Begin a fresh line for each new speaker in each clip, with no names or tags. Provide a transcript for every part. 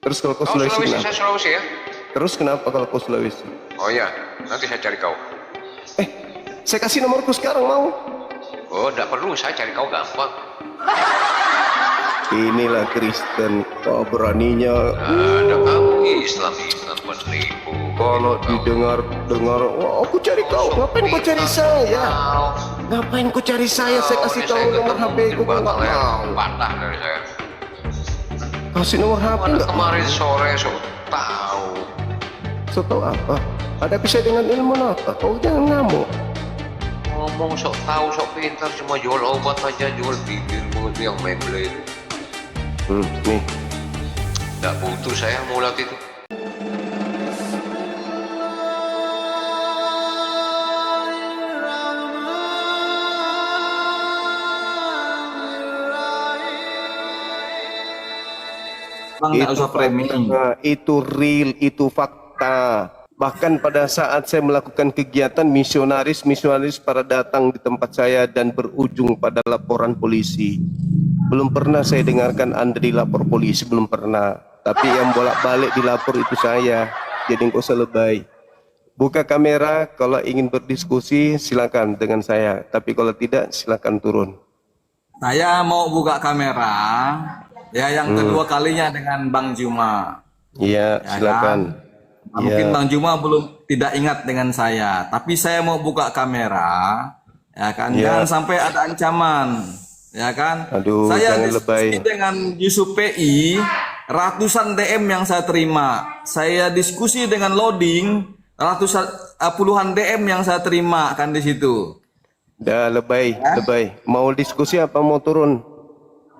Terus kalau ke
Oh,
Sulawesi
Sulawesi,
kenapa?
saya Sulawesi ya.
Terus kenapa kalau ke Sulawesi?
Oh iya, nanti saya cari kau.
Saya kasih nomorku sekarang mau?
Oh, tidak perlu, saya cari kau gampang.
Inilah Kristen, kau beraninya.
Ada kamu Islam penipu.
Kalau didengar, wah aku cari kau. Ngapain kau cari saya? Ngapain kau cari saya? Saya kasih tahu nomor HP ku, kau nggak mau.
Patah dari saya.
Kasih nomor HP
Mana
nggak?
kemarin sore tahu.
So tahu apa? Hadapi saya dengan ilmu nata. Kau jangan ngamuk.
Ngomong sok tahu, sok pintar, cuma jual obat aja, jual bibir yang Maybelline.
Nih.
Tidak butuh saya mulat itu.
Bang, nggak usah framing.
Itu real, itu fakta. Bahkan pada saat saya melakukan kegiatan misionaris pada datang di tempat saya dan berujung pada laporan polisi. Belum pernah saya dengarkan Anda dilapor polisi, belum pernah. Tapi yang bolak-balik dilapor itu saya. Jadi nggak usah lebay. Buka kamera, kalau ingin berdiskusi silakan dengan saya. Tapi kalau tidak silakan turun.
Saya mau buka kamera, ya yang kedua kalinya dengan Bang Juma.
Iya,
Ya
silakan.
Nah, mungkin Bang Juma belum tidak ingat dengan saya, tapi saya mau buka kamera, ya kan? Jangan sampai ada ancaman, ya kan?
Aduh,
saya
jangan
diskusi
lebay.
dengan Yusuf PI, ratusan DM yang saya terima. Saya diskusi dengan loading, puluhan DM yang saya terima kan di situ.
Dah lebay. Mau diskusi apa mau turun?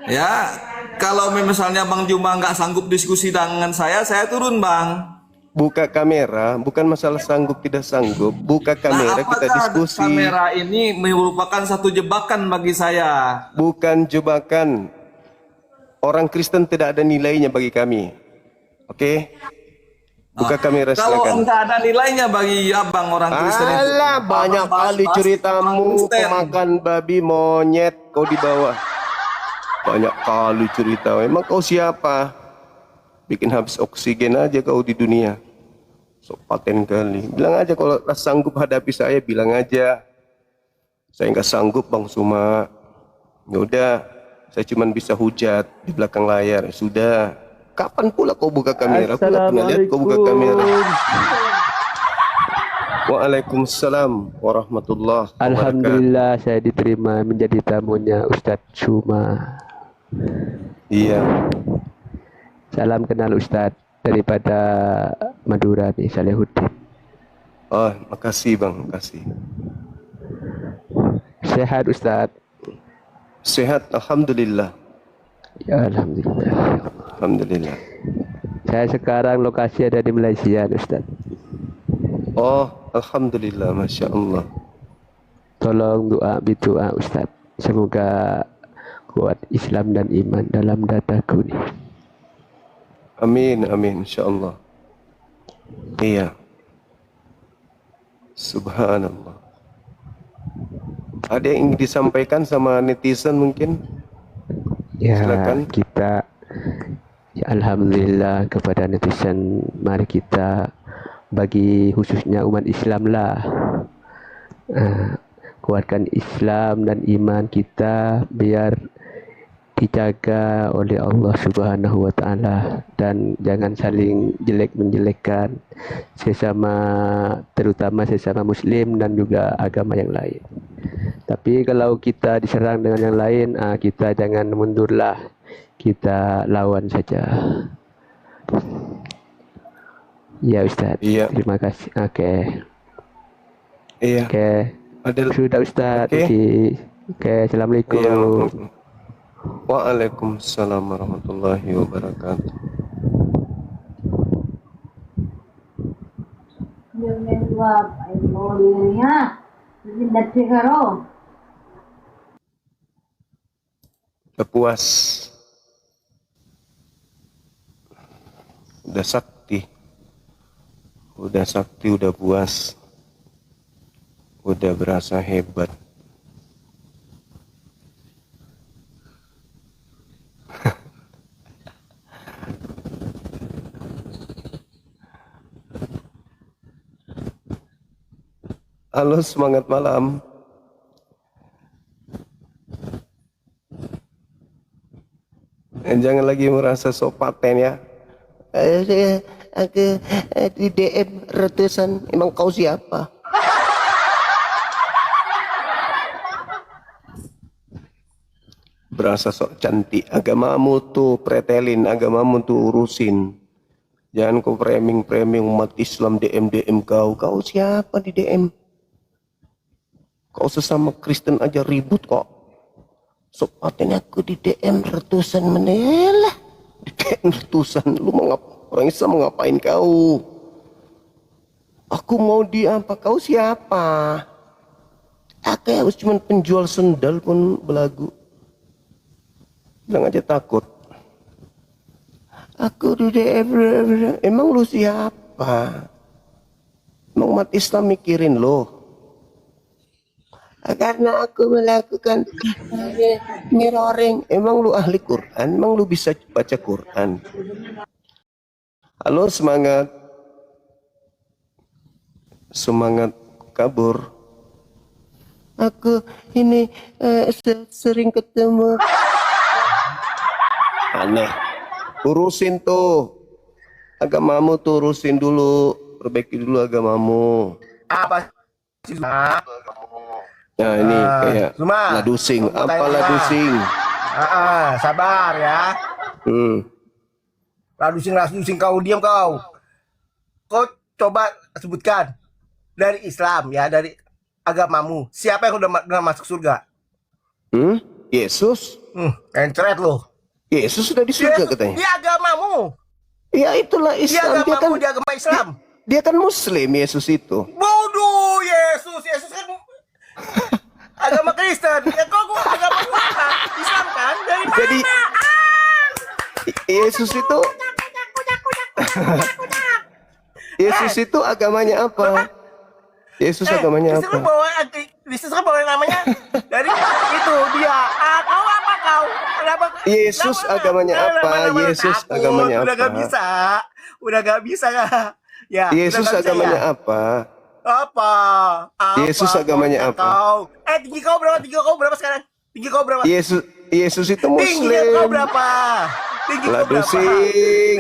Ya, kalau misalnya Bang Juma nggak sanggup diskusi dengan saya turun Bang.
Buka kamera, bukan masalah sanggup tidak sanggup. Buka kamera, kita
apakah
diskusi.
kamera ini merupakan satu jebakan bagi saya?
Bukan jebakan. Orang Kristen tidak ada nilainya bagi kami. Oke? Buka kamera
Kalau
silakan.
enggak ada nilainya bagi abang orang Kristen itu.
Alah, banyak kali ceritamu pemakan babi monyet kau di bawah. Banyak kali cerita. Emang kau siapa? Bikin habis oksigen aja kau di dunia. Sok paten kali. Bilang aja kalau sanggup hadapi saya, bilang aja. Saya nggak sanggup Bang Suma. Ya udah, saya cuma bisa hujat di belakang layar. Sudah. Kapan pula kau buka kamera? Aku nggak pernah lihat kau buka kamera. Waalaikumsalam warahmatullahi wabarakatuh.
Alhamdulillah saya diterima menjadi tamunya Ustadz Suma.
Iya.
Salam kenal Ustadz daripada Madura nih, Salehuddin.
Oh, makasih Bang, makasih.
Sehat Ustadz?
Sehat, alhamdulillah.
Ya alhamdulillah.
Alhamdulillah.
Saya sekarang lokasi ada di Malaysia Ustadz.
Oh, alhamdulillah, masya Allah.
Tolong doa Ustadz. Semoga kuat Islam dan iman dalam dataku nih.
Amin, amin, insya Allah. Iya. Subhanallah. Ada yang ingin disampaikan sama netizen mungkin?
Ya,
Silakan.
kita ya alhamdulillah kepada netizen, mari kita bagi khususnya umat Islam lah, kuatkan Islam dan iman kita biar dijaga oleh Allah Subhanahu wa Ta'ala, dan jangan saling jelek menjelekkan sesama, terutama sesama muslim dan juga agama yang lain. Tapi kalau kita diserang dengan yang lain, kita jangan mundurlah, kita lawan saja. Ya Ustadz,
Iya.
terima kasih. Oke.
Iya.
Oke.
Ada.
Sudah Ustadz.
Oke.
Oke, assalamualaikum.
Iya. Waalaikumsalam warahmatullahi wabarakatuh. Udah puas. Udah sakti. Udah puas. Udah berasa hebat. Halo, semangat malam. Jangan lagi merasa sok paten ya. Aku di DM ratusan. Emang kau siapa? Berasa sok cantik. Agamamu tuh pretelin, agamamu tuh urusin. Jangan kau framing umat Islam DM kau. Kau siapa di DM? Kau sesama Kristen aja ribut kok. Sok paten aku di DM ratusan menelah. Di DM ratusan. Lu mau orang Islam mau ngapain kau? Aku mau di apa? Kau siapa? Aku harus cuma penjual sendal pun belagu. Bilang aja takut. Aku di DM. Emang lu siapa? Emang umat Islam mikirin lo? Karena aku melakukan mirroring. Emang lu ahli Quran? Emang lu bisa baca Quran? Halo, semangat. Semangat kabur. Aku ini sering ketemu. Aneh. Urusin tuh. Agamamu tuh urusin dulu. Perbaiki dulu agamamu.
Apa sih?
Nah ini kayak
Zuma,
ladusing.
aku
Apa
tanya,
ladusing?
sabar ya. Ladusing kau diam kau. Kau coba sebutkan dari Islam ya, dari agamamu. Siapa yang udah masuk surga?
Yesus.
Encret lo.
Yesus sudah di surga katanya.
Di agamamu.
Ya itulah
Di
Islam.
agamamu, di agama Islam.
Dia kan Muslim Yesus itu.
Bodoh, Yesus kan agama Kristen. Ya kok agama apa? Islam kan? Dari mana?
Jadi Yesus itu Yesus itu agamanya apa? Yesus agamanya apa?
Yesus kan bawa namanya dari itu dia. Kau apa kau? Kenapa?
Yesus agamanya apa? Yesus agamanya
Udah
apa?
Udah gak bisa. Ya.
Yesus
udah gak bisa,
agamanya
ya?
apa?
Apa?
Yesus agamanya apa?
Kau. Tinggi kau berapa? Tinggi kau berapa sekarang? Tinggi kau berapa?
Yesus itu
Tinggi kau
Muslim.
berapa? Tinggi kau berapa?
Ladusing.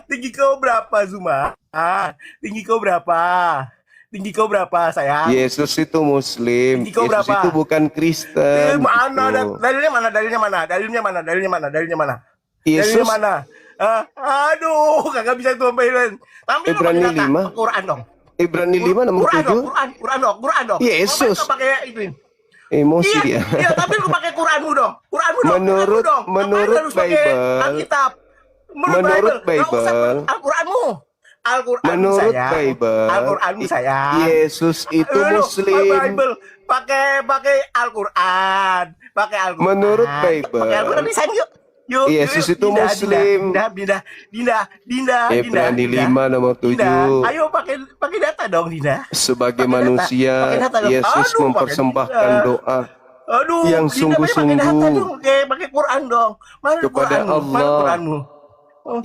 Tinggi kau berapa, Zuma? Tinggi kau berapa? Tinggi kau berapa, sayang?
Yesus itu Muslim.
Tinggi kau
Yesus
berapa?
itu bukan Kristen.
Mana?
gitu.
Dalilnya mana? Dalilnya mana? Dalilnya mana? Dalilnya mana? Dalilnya mana?
Yesus.
Dalilnya mana? Aduh, kagak bisa tuh tampilin. Tampil
Ibrani 5.
Quran dong.
Ibrani 5 nomor 7.
Quran dong.
Yesus.
Kau pakai itu.
Emosi
Iya,
dia.
iya, tapi lu pakai Quranmu dong. Quranmu dong.
Menurut-
Quranmu dong.
menurut
Ngapain harus pakai
Bible.
Alkitab.
Menurut
Nggak usah
Bible.
Al-Quranmu. Al-Quranmu
Menurut
sayang.
Bible,
Al-Quranmu sayang.
Yesus itu
Lu,
Muslim.
Bible. Pakai Al-Quran. Pakai Al-Quran.
Menurut Bible.
Pakai Al-Quran desain yuk. Yuk,
Yesus
yuk.
itu Muslim.
Dinda.
Ibrani 5 nomor 7.
Ayo pakai data dong, Dinda.
Sebagai
Pakai data.
manusia,
Pakai data dong.
Yesus
Aduh, pakai
mempersembahkan
data.
doa
Aduh,
yang
Dinda, pakai data
sungguh-sungguh
dong. Pakai Quran dong. Mana
kepada
Quranmu? Mana
Allah
Quranmu?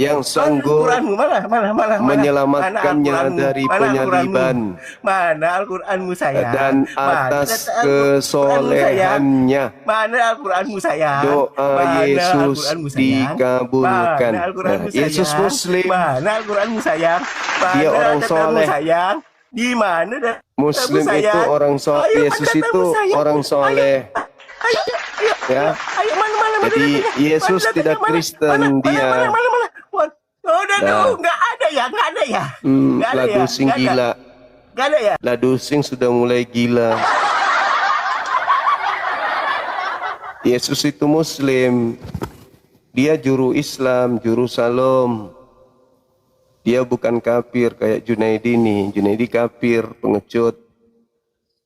yang sanggup
mana
menyelamatkannya dari penyaliban
Mana Al-Quranmu sayang?
dan atas kesolehannya
Mana Al-Quranmu sayang?
doa
Mana
Yesus
Al-Quranmu sayang?
dikabulkan.
Mana Al-Quranmu
Nah, Yesus
sayang?
Muslim.
Mana Al-Quranmu sayang? Mana
Dia orang
datamu
soleh.
sayang? Di mana datamu
Muslim itu
sayang?
orang soleh.
Ayo,
Yesus
datamu
itu
sayang.
orang soleh.
Ayo,
Ya.
ayo, mana
Jadi
datanya?
Yesus
Mana
tidak
datanya?
Kristen, dia.
Mana? Oh, udah,
Dah.
nggak ada ya. Nggak ada ya.
Ladusing
nggak ada.
gila.
Nggak ada ya.
Ladusing sudah mulai gila. Yesus itu Muslim. Dia juru Islam, juru Salam. Dia bukan kafir kayak Junaidi nih. Junaidi kafir, pengecut.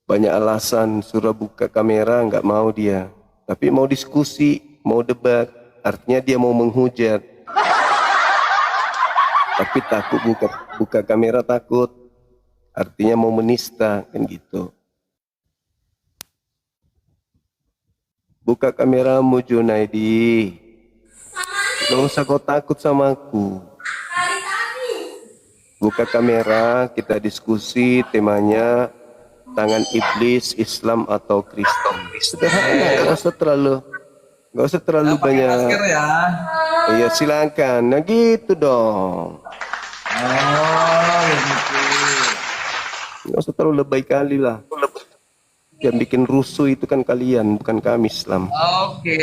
Banyak alasan, suruh buka kamera, nggak mau dia. Tapi mau diskusi, mau debat. Artinya dia mau menghujat. Tapi takut buka kamera, takut. Artinya mau menista, kan gitu. Buka kameramu, Junaidi. Gak usah kau takut sama aku. Buka kamera, kita diskusi, temanya tangan iblis, Islam atau Kristen. Sederhana, nggak usah terlalu
Pakai
banyak.
masker ya.
Iya silakan. Nah gitu dong.
Oh, begitu.
Nggak usah terlalu lebay kali lah. Yang bikin rusuh itu kan kalian, bukan kami Islam.
Oke,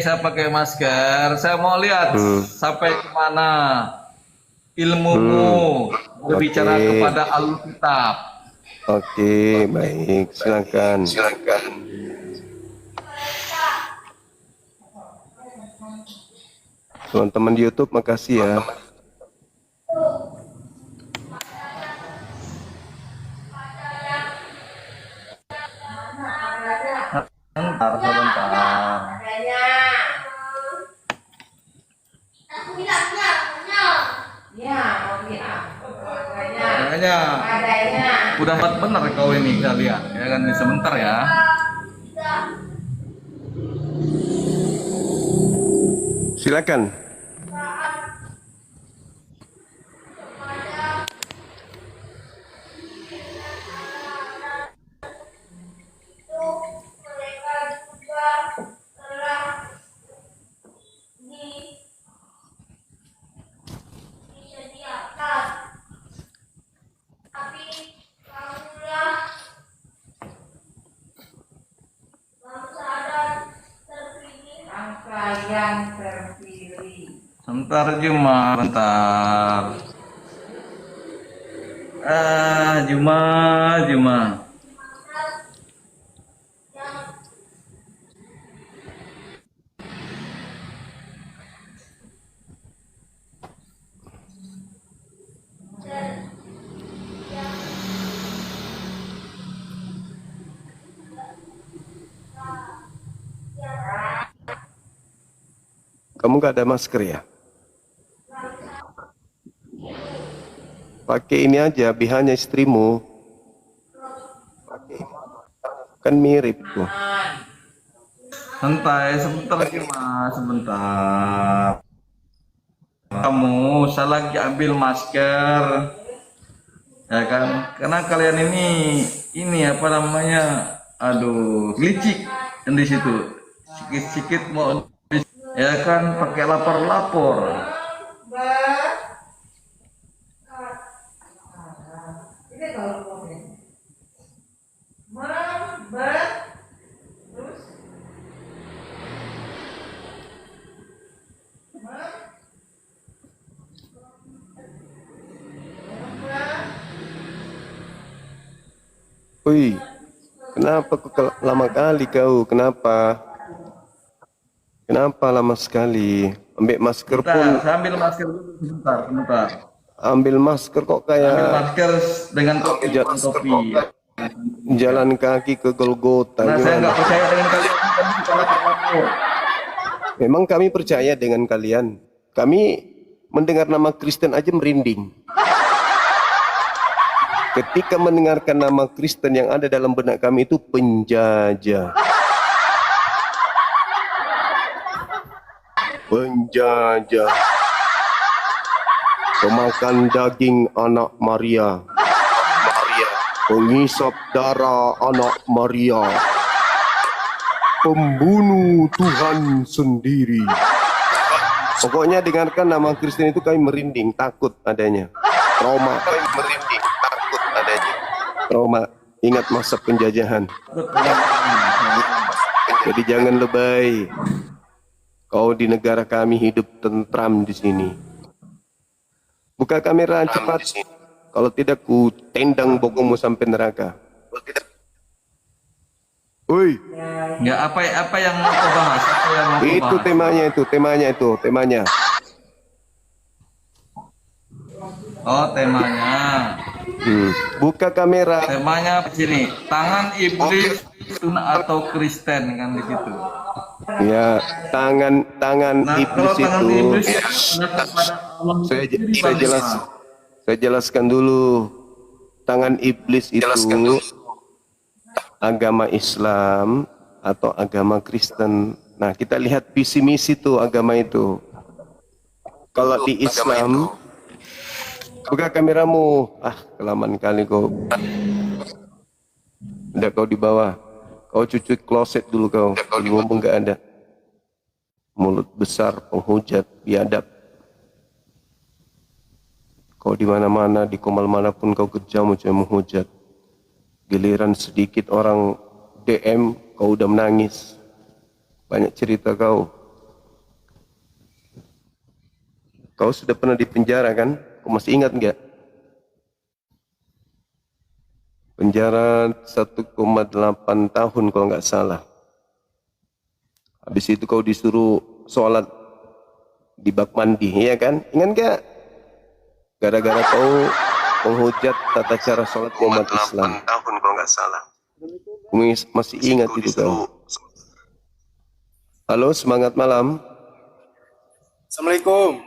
saya pakai masker. Saya mau lihat sampai kemana ilmumu berbicara
Oke.
kepada Alkitab.
Oke, baik. Silakan. Teman-teman di YouTube, makasih ya.
Sebentar. Makanya udah hebat bener kau ini kalian ya kan, sebentar ya.
Silakan.
yang terpilih.
Sebentar Juma, bentar. Juma.
Kamu gak ada masker ya? Pakai ini aja, BH-nya istrimu. Kan mirip tuh.
Santai, sebentar Juma, sebentar. Kamu saya lagi ambil masker. Ya kan? Karena kalian ini apa namanya? Aduh, licik di situ. Sikit-sikit mau ya kan pakai lapor-lapor.
Ini kalau komen. Terus
Wih, kenapa kok lama kali kau? Kenapa? Kenapa lama sekali? Ambil masker pun,
Bentar, saya ambil masker dulu sebentar.
ambil masker kok
Ambil
kayak
masker dengan topi.
jalan kaki ke Golgota.
Nah, saya nggak
Gimana?
percaya dengan kalian. Kami suka lapor-lapor.
Memang kami percaya dengan kalian. Kami mendengar nama Kristen aja merinding. Ketika mendengarkan nama Kristen yang ada dalam benak kami itu penjajah. Penjajah. Pemakan daging anak Maria. Pengisap darah anak Maria. Pembunuh Tuhan sendiri. Pokoknya dengarkan nama Kristen itu kami merinding, takut adanya. Trauma. Kami merinding, takut adanya. Trauma. Ingat masa penjajahan. Jadi jangan lebay. Kau di negara kami hidup tentram di sini. Buka kamera cepat. Kalau tidak ku tendang bokongmu sampai neraka. Woi,
Ya apa yang mau kau bahas? Apa yang mau kau
itu
bahas?
temanya.
Oh, temanya.
Buka kamera.
Temanya sini. Tangan iblis atau Kristen kan di situ.
Ya, tangan
Nah,
iblis
kalau tangan
itu.
iblis ada kepada Allah sendiri,
Saya jelaskan dulu. Tangan iblis itu agama Islam atau agama Kristen. Nah, kita lihat visi misi tuh agama itu. Kalau di Islam, buka kameramu. Kelamaan kali kok. Udah kau di bawah. Kau cuci kloset dulu kau. Ngomong nggak ada. Mulut besar, penghujat, biadab. Kau di mana-mana, di komal manapun kau kerja macam menghujat. Giliran sedikit orang DM, kau udah menangis. Banyak cerita kau. Kau sudah pernah di penjara kan? Kau masih ingat nggak? Penjara 1,8 tahun kalau nggak salah. Habis itu kau disuruh sholat di bak mandi, ya kan? Ingat nggak? Gara-gara kau menghujat tata cara sholat umat Islam. 8 tahun kalau nggak salah. Masih ingat itu kau. Halo, semangat malam.
Assalamualaikum.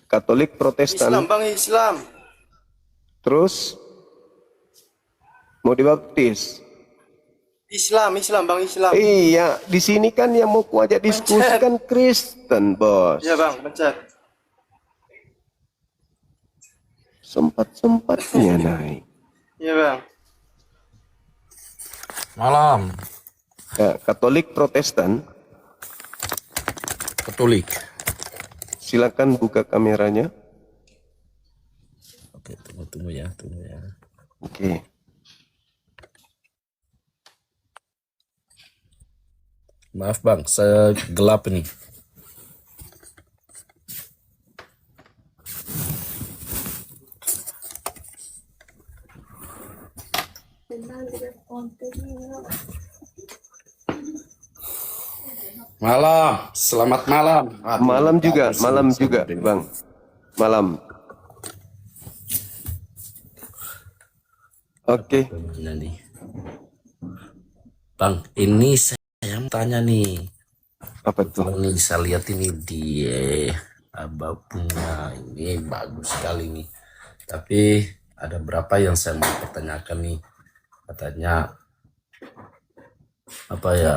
Katolik Protestan.
Islam bang, Islam.
Terus mau dibaptis.
Islam bang, Islam.
Iya, di sini kan yang mau kuajak diskusi kan Kristen, bos.
Iya bang, pencet.
Sempat-sempatnya naik.
Iya bang.
Malam,
Ya, Katolik Protestan,
Katolik.
silakan buka kameranya.
Oke, tunggu ya.
Oke.
Maaf bang, saya gelap nih. Malam, selamat malam. Aduh,
Malam juga,
bagus
malam
ini, saya
juga,
dengar.
Bang. Malam. Oke.
Ini nih. Bang, ini saya mau tanya nih.
Apa tuh?
Ini saya lihat ini di Abah punya ini bagus sekali nih. Tapi ada berapa yang saya mau pertanyakan nih. Katanya apa ya?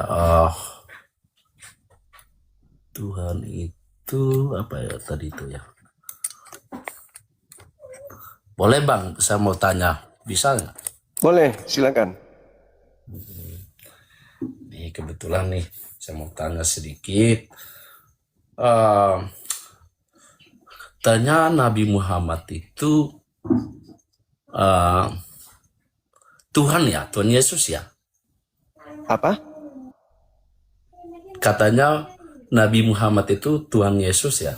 Tuhan itu apa ya tadi itu ya? Boleh bang, saya mau tanya, bisa nggak?
Boleh, silakan.
Nih kebetulan nih, saya mau tanya sedikit. Eh, Tanya Nabi Muhammad itu Tuhan ya, Tuhan Yesus ya.
Apa?
Katanya Nabi Muhammad itu Tuhan Yesus ya.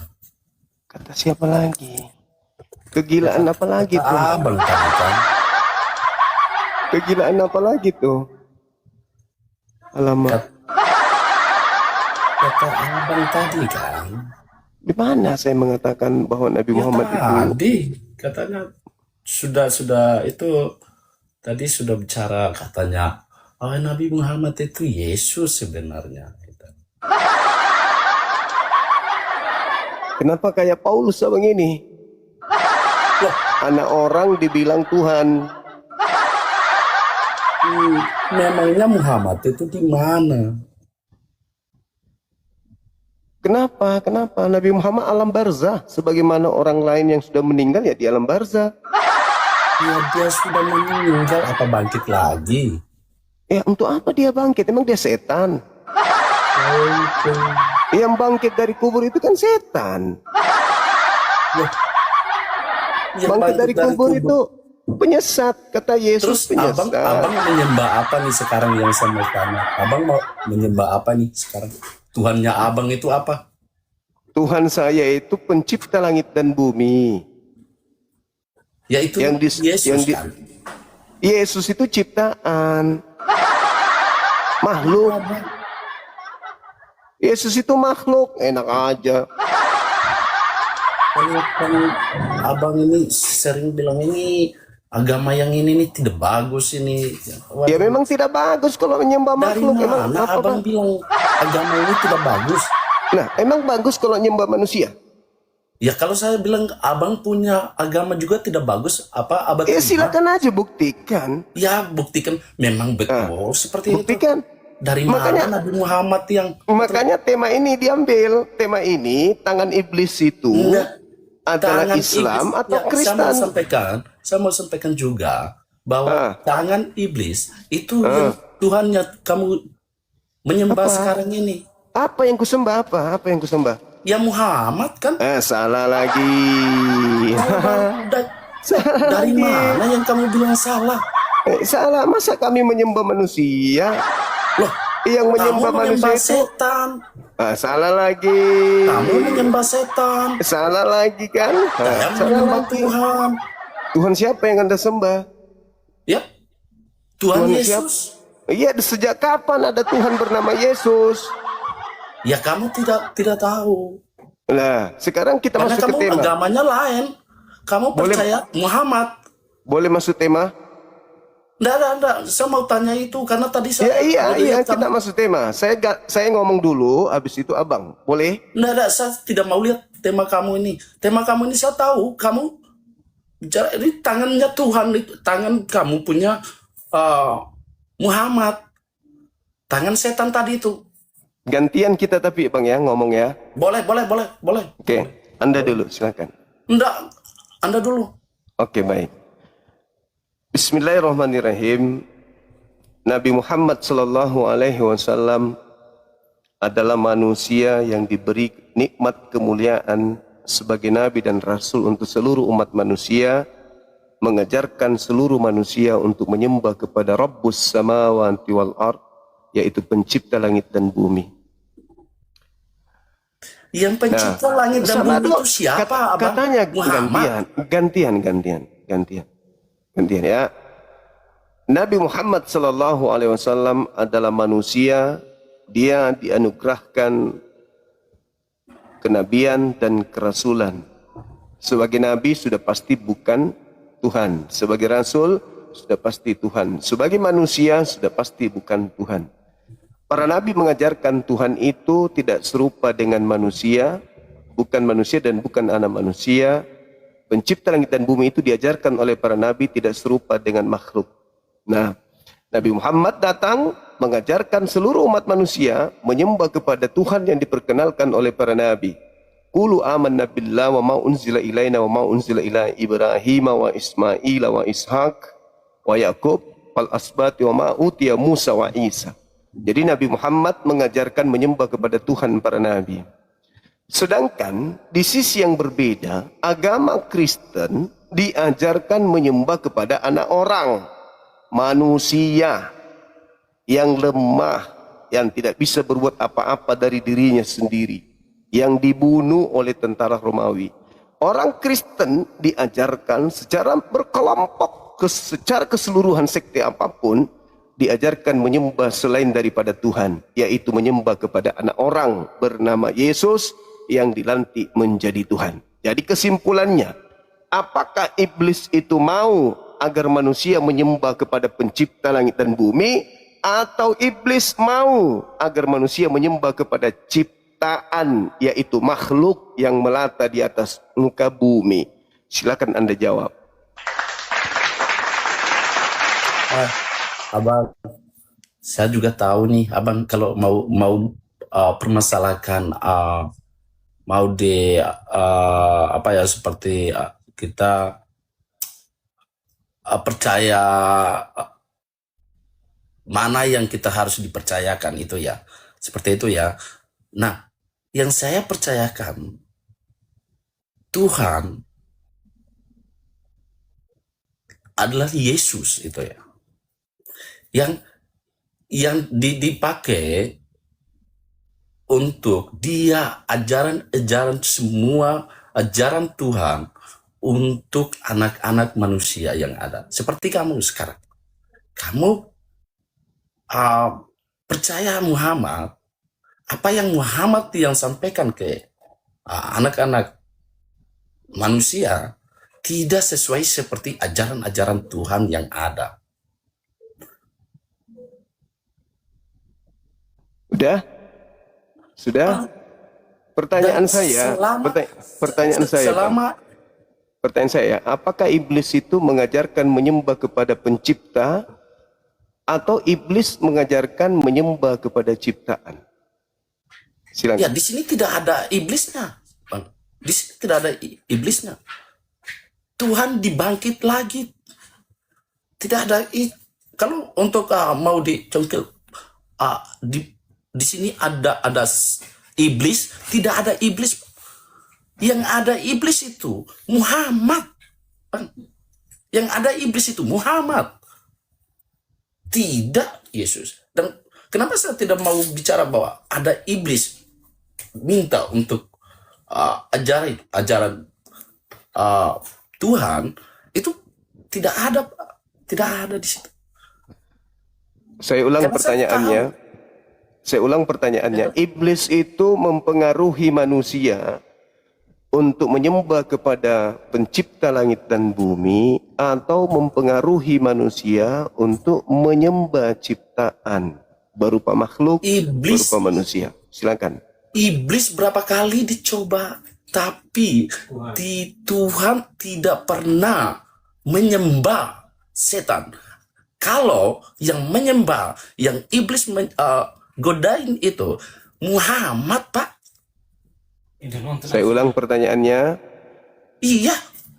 Kata siapa lagi? Kegilaan apa lagi tuh?
Abang tadi kan.
Kegilaan apa lagi tuh? Alamak.
Kata abang tadi kan.
Di mana saya mengatakan bahwa Nabi Muhammad itu?
Tadi katanya sudah itu tadi sudah bicara katanya Nabi Muhammad itu Yesus sebenarnya.
Kenapa kayak Paulus abang ini? Anak orang dibilang Tuhan.
Memangnya Muhammad itu di mana?
Kenapa? Kenapa? Nabi Muhammad alam barzah. Sebagaimana orang lain yang sudah meninggal ya di alam barzah.
Ya dia sudah meninggal apa bangkit lagi?
Ya untuk apa dia bangkit? Emang dia setan? Yang bangkit dari kubur itu kan setan.
Yang
Bangkit dari kubur itu penyesat, kata Yesus.
Terus abang
penyesat.
menyembah apa nih sekarang yang saya mau tanya? Abang mau menyembah apa nih sekarang? Tuhannya abang itu apa?
Tuhan saya itu pencipta langit dan bumi.
Yaitu Yesus kan?
Yesus itu ciptaan makhluk. Yesus itu makhluk, enak aja.
Kan abang ini sering bilang ini agama yang ini nih tidak bagus ini.
Ya memang tidak bagus kalau menyembah
Dari
makhluk. Emang
mana
apa,
abang
Bang?
bilang agama ini tidak bagus?
Nah, emang bagus kalau nyembah manusia?
Ya kalau saya bilang abang punya agama juga tidak bagus, apa abang?
Ya silakan aja buktikan.
Ya buktikan memang betul seperti
Buktikan.
itu. Dari
Makanya-
mana Nabi Muhammad yang
Makanya tema ini diambil. Tema ini tangan iblis itu
Enggak.
adalah
tangan
Islam
iblis?
atau
Ya,
Kristen.
saya mau sampaikan juga bahwa tangan iblis itu yang Tuhannya kamu menyembah sekarang ini.
Apa yang kusembah? Apa yang kusembah?
Ya Muhammad kan?
Salah lagi.
Dari mana yang kamu bilang salah?
Salah, masa kami menyembah manusia?
Loh,
Yang menyembah
kamu
manusia
menyembah
itu
setan.
salah lagi.
Kamu menyembah setan.
Salah lagi kan?
Saya
Salah
menyembah
lagi.
Tuhan.
Tuhan siapa yang Anda sembah?
Ya, Tuhan
Tuhan
Yesus.
Iya, sejak kapan ada Tuhan bernama Yesus?
Ya kamu tidak tahu.
Nah, sekarang kita
Karena
masuk ke
kamu
tema.
agamanya lain. Kamu
Boleh-
percaya Muhammad.
Boleh masuk tema?
Enggak. Saya mau tanya itu karena tadi saya
Iya,
lihat
kita
kamu.
masuk tema. Saya ngomong dulu, habis itu Abang. Boleh?
Enggak, saya tidak mau lihat tema kamu ini. Tema kamu ini saya tahu. Kamu ini tangannya Tuhan, itu tangan kamu punya Muhammad. Tangan setan tadi itu.
Gantian kita tapi Bang ya ngomong ya.
Boleh.
Oke, Anda dulu silakan.
Enggak, Anda dulu.
Oke, baik. Bismillahirrahmanirrahim. Nabi Muhammad sallallahu alaihi wasallam adalah manusia yang diberi nikmat kemuliaan sebagai nabi dan rasul untuk seluruh umat manusia, mengajarkan seluruh manusia untuk menyembah kepada Rabbus samawati wal ard, yaitu pencipta langit dan bumi.
Yang pencipta langit dan
Sabar
bumi
dulu.
itu siapa, Abang?
Katanya
Muhammad.
gantian ya. Nabi Muhammad sallallahu alaihi wasallam adalah manusia, dia dianugerahkan kenabian dan kerasulan. Sebagai nabi sudah pasti bukan Tuhan, sebagai rasul sudah pasti Tuhan, sebagai manusia sudah pasti bukan Tuhan. Para nabi mengajarkan Tuhan itu tidak serupa dengan manusia, bukan manusia dan bukan anak manusia. Pencipta langit dan bumi itu diajarkan oleh para nabi tidak serupa dengan makhluk. Nah, Nabi Muhammad datang mengajarkan seluruh umat manusia menyembah kepada Tuhan yang diperkenalkan oleh para nabi. Qulu amanna billahi wa ma unzila ilaina wa ma unzila ila Ibrahim wa Ismail wa Ishaq wa Yaqub wal asbati wa ma utiya Musa wa Isa. Jadi Nabi Muhammad mengajarkan menyembah kepada Tuhan para nabi. Sedangkan di sisi yang berbeda, agama Kristen diajarkan menyembah kepada anak orang, manusia yang lemah, yang tidak bisa berbuat apa-apa dari dirinya sendiri, yang dibunuh oleh tentara Romawi. Orang Kristen diajarkan secara berkelompok, secara keseluruhan sekte apapun, diajarkan menyembah selain daripada Tuhan, yaitu menyembah kepada anak orang bernama Yesus yang dilantik menjadi Tuhan. Jadi kesimpulannya, apakah iblis itu mau agar manusia menyembah kepada pencipta langit dan bumi, atau iblis mau agar manusia menyembah kepada ciptaan, yaitu makhluk yang melata di atas muka bumi? Silakan Anda jawab.
Abang, saya juga tahu nih, Abang kalau mau permasalahkan mau di apa ya, seperti kita percaya mana yang kita harus dipercayakan itu ya, seperti itu ya. Nah, yang saya percayakan Tuhan adalah Yesus itu ya, yang dipakai untuk dia ajaran semua ajaran Tuhan untuk anak-anak manusia yang ada. Seperti kamu sekarang. Kamu percaya Muhammad, apa yang Muhammad yang sampaikan ke anak-anak manusia tidak sesuai seperti ajaran-ajaran Tuhan yang ada.
Sudah? Pertanyaan
Dan
saya,
selama-
pertanyaan saya, apakah iblis itu mengajarkan menyembah kepada pencipta atau iblis mengajarkan menyembah kepada ciptaan? Silakan.
Ya, di sini tidak ada iblisnya, Bang. Di sini tidak ada iblisnya. Tuhan dibangkit lagi. Tidak ada kalau untuk mau dicongkel di sini ada iblis, tidak ada iblis. Yang ada iblis itu Muhammad. Yang ada iblis itu Muhammad. Tidak Yesus. Dan kenapa saya tidak mau bicara bahwa ada iblis minta untuk ajaran Tuhan itu tidak ada di situ.
Saya ulang
Karena
pertanyaannya. Saya ulang pertanyaannya. Iblis itu mempengaruhi manusia untuk menyembah kepada pencipta langit dan bumi, atau mempengaruhi manusia untuk menyembah ciptaan berupa makhluk,
Iblis.
berupa manusia. Silakan.
Iblis berapa kali dicoba, tapi Tuhan tidak pernah menyembah setan. Kalau yang menyembah, yang iblis godain itu Muhammad, Pak.
Saya ulang pertanyaannya.
Iya,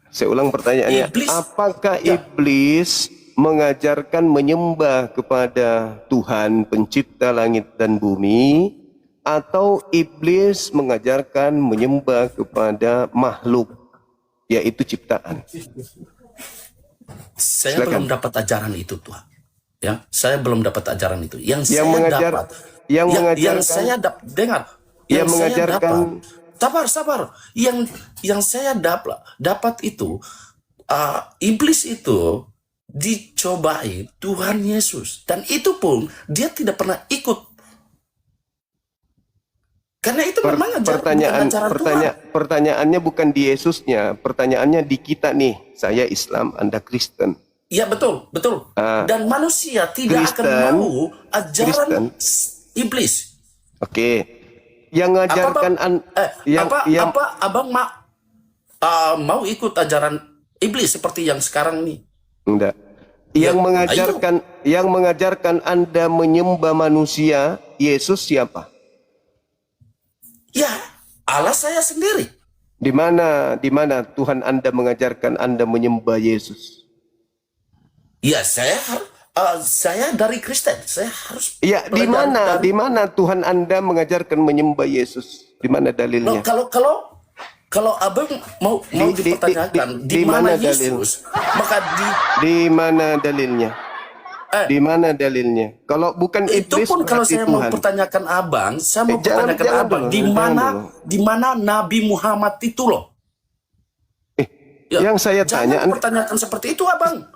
Saya ulang pertanyaannya.
Iblis.
Apakah
Ya.
iblis mengajarkan menyembah kepada Tuhan pencipta langit dan bumi, atau iblis mengajarkan menyembah kepada makhluk, yaitu ciptaan?
saya
Silakan.
belum dapat ajaran itu, Tuhan. Ya, saya belum dapat ajaran itu. Yang
Yang
saya
mengajar-
dapat,
yang
yang
mengajarkan-
saya dengar,
Yang
yang saya
mengajarkan-
dapat, sabar. Yang saya dapat itu iblis itu dicobai Tuhan Yesus, dan itu pun dia tidak pernah ikut. Karena itu memang bukan ajaran Tuhan.
Pertanyaannya bukan di Yesusnya, pertanyaannya di kita nih. Saya Islam, Anda Kristen.
Ya, betul. Dan manusia tidak
Kristen-
akan mau ajaran
Kristen.
iblis.
Oke. Yang mengajarkan
Apa abang mau ikut ajaran iblis seperti yang sekarang nih?
enggak. Yang mengajarkan Anda menyembah manusia, Yesus siapa?
Ya, Allah saya sendiri.
Di mana Tuhan Anda mengajarkan Anda menyembah Yesus?
Ya, saya dari Kristen. Saya harus
Ya, di mana Tuhan Anda mengajarkan menyembah Yesus? Di mana dalilnya?
Kalau abang mau dipertanyakan di mana Yesus, maka
Di mana dalilnya? Di mana dalilnya? Kalau bukan
itu
iblis,
pun kalau
berarti
saya mau
Tuhan.
pertanyakan abang, saya mau
jangan
pertanyakan abang
dulu,
di
jangan
mana
dulu.
di mana Nabi Muhammad itu loh. Ya,
yang saya tanya,
jangan pertanyakan seperti itu, abang.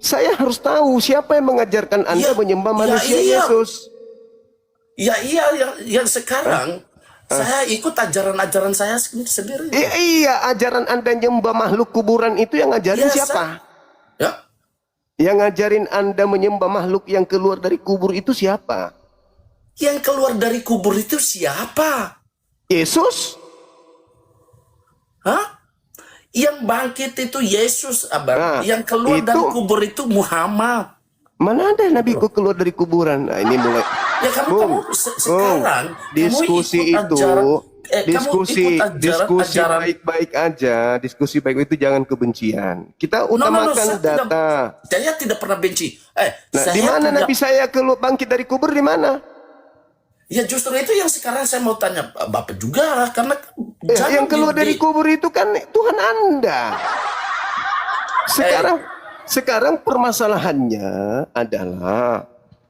Saya harus tahu siapa yang mengajarkan Anda
Ya,
menyembah
ya
manusia
iya.
Yesus.
Ya iya, yang sekarang saya ikut ajaran-ajaran saya sendiri.
Iya, ajaran Anda nyembah makhluk kuburan itu yang ngajarin
Ya,
siapa?
Ya,
Yang ngajarin Anda menyembah makhluk yang keluar dari kubur itu siapa?
yang keluar dari kubur itu siapa?
Yesus?
Hah? Yang bangkit itu Yesus, abang.
Nah,
yang keluar
itu-
dari kubur itu Muhammad.
Mana ada Nabi kok keluar dari kuburan? Nah, ini mulai.
Ya kamu sekarang
Diskusi
kamu ikut
itu, diskusi
ajaran.
baik-baik aja. Diskusi baik itu jangan kebencian. Kita utamakan
saya
data.
Saya tidak pernah benci.
Nah,
Saya
di mana
punya-
Nabi saya keluar bangkit dari kubur, di mana?
Ya justru itu yang sekarang saya mau tanya Bapak juga, karena jangan
Yang keluar dari kubur itu kan Tuhan Anda. Sekarang permasalahannya adalah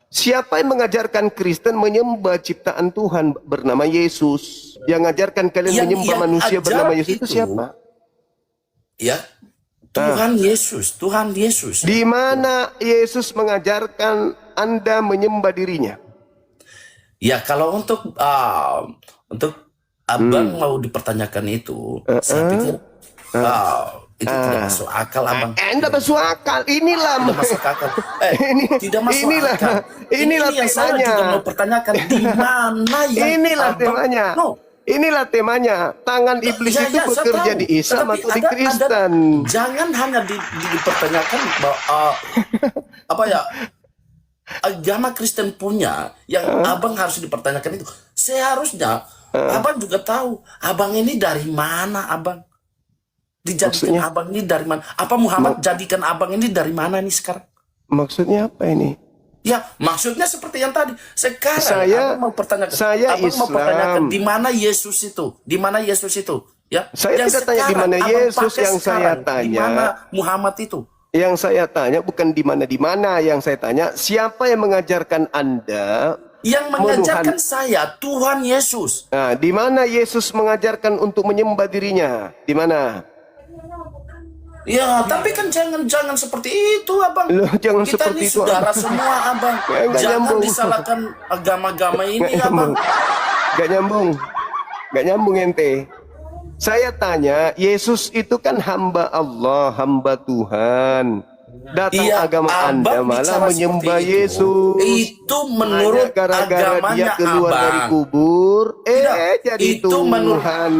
siapa yang mengajarkan Kristen menyembah ciptaan Tuhan bernama Yesus? Yang mengajarkan kalian menyembah manusia bernama Yesus itu siapa?
Ya, Tuhan Yesus.
Di mana Yesus mengajarkan Anda menyembah dirinya?
Ya kalau untuk abang mau dipertanyakan itu, saya pikir itu tidak masuk akal, abang.
Enggak masuk akal. Inilah
Tidak masuk akal. Tidak masuk
inilah
akal.
inilah
Ini yang saya
temanya.
juga mau pertanyakan, di mana yang
Inilah
abang-
temanya.
No.
Inilah temanya. Tangan iblis itu
saya
bekerja
tahu.
di Islam
Tetapi
atau di
ada-
Kristen.
jangan hanya dipertanyakan bahwa apa ya, agama Kristen punya yang abang harus dipertanyakan itu. Seharusnya abang juga tahu abang ini dari mana, abang. Dijadikan
Maksudnya?
abang ini dari mana? Apa Muhammad jadikan abang ini dari mana nih sekarang?
Maksudnya apa ini?
Ya, maksudnya seperti yang tadi. Sekarang
Saya-
abang mau pertanyakan.
saya
abang mau
Islam.
pertanyakan di mana Yesus itu? Di mana Yesus itu? Ya.
Saya
Yang
tidak tanya di
sekarang
mana
abang
Yesus,
pakai
yang saya
sekarang. Di
tanya.
mana Muhammad itu?
Yang saya tanya bukan di mana, yang saya tanya siapa yang mengajarkan Anda?
Yang mengajarkan
Menuhan.
saya Tuhan Yesus.
Nah, di mana Yesus mengajarkan untuk menyembah dirinya? Di mana?
Ya, tapi kan jangan seperti itu, abang.
Loh, jangan
Kita
seperti
ini
itu,
saudara
Abang.
semua, abang.
Ya, nggak
Jangan
nyambung.
disalahkan agama-agama ini,
Nggak
abang.
nyambung. Gak nyambung ente. Saya tanya, Yesus itu kan hamba Allah, hamba Tuhan. Datang
Iya,
agama Anda
abang
malah
bicara
menyembah
seperti itu.
Yesus.
Itu menurut
Hanya gara-gara dia
agamanya
keluar
abang.
dari kubur,
Tidak,
jadi
itu menurut-
Tuhan.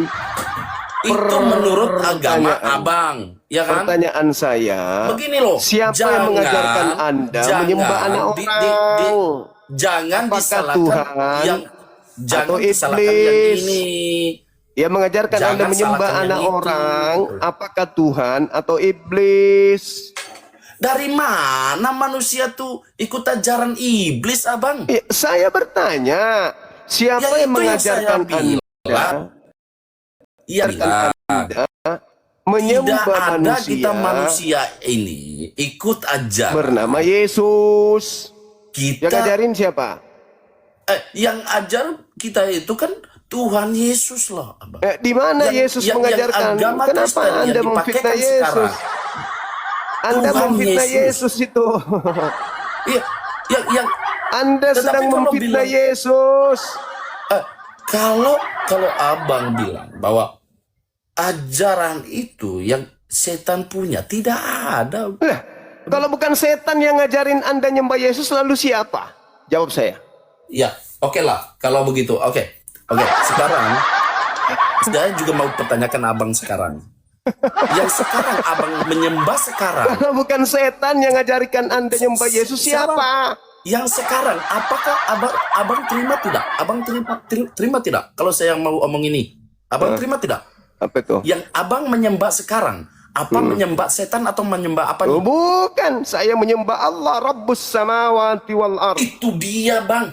Itu menurut agama
Pertanyaan.
abang, ya kan?
Pertanyaan saya,
Begini loh,
siapa yang mengajarkan Anda menyembah anak orang?
jangan
Apakah
disalahkan
Tuhan
yang
atau
disalahkan yang
iblis?
ini.
Yang mengajarkan
Jangan
Anda menyembah
salahkan yang
anak
itu.
orang, apakah Tuhan atau iblis?
Dari mana manusia tuh ikut ajaran iblis, abang?
Ya, saya bertanya, siapa
Ya,
yang
itu yang
mengajarkan
saya bilang. Iya,
Anda
tidak
menyembah
ada
manusia
kita manusia ini ikut ajaran
bernama Yesus? Yang
kita.
ngajarin siapa?
Yang ajar kita itu kan Tuhan Yesus lah, abang.
Di mana
Yang-
Yesus
yang
mengajarkan?
agama
Kenapa
Kristen yang
Anda
dipakaikan
memfitnah
sekarang.
Yesus? Anda
Tuhan
memfitnah
Yesus.
Yesus itu.
Iya, yang
Anda
Tetapi
sedang
kalau
memfitnah
bilang-
Yesus.
kalau abang bilang bahwa ajaran itu yang setan punya, tidak ada.
Lah, kalau bukan setan yang ngajarin Anda nyembah Yesus, lalu siapa? Jawab saya.
Ya, oke lah kalau begitu. Oke. Sekarang saya juga mau pertanyakan abang sekarang. Yang sekarang abang menyembah sekarang.
Kalau bukan setan yang ngajarkan Anda nyembah Yesus, siapa?
Yang sekarang, apakah abang terima tidak? Abang terima tidak? Kalau saya mau omong ini, abang terima tidak?
Apa itu?
Yang abang menyembah sekarang, apa menyembah setan atau menyembah apa?
Oh, bukan, saya menyembah Allah Rabbus samawati wal ard.
Itu dia, bang.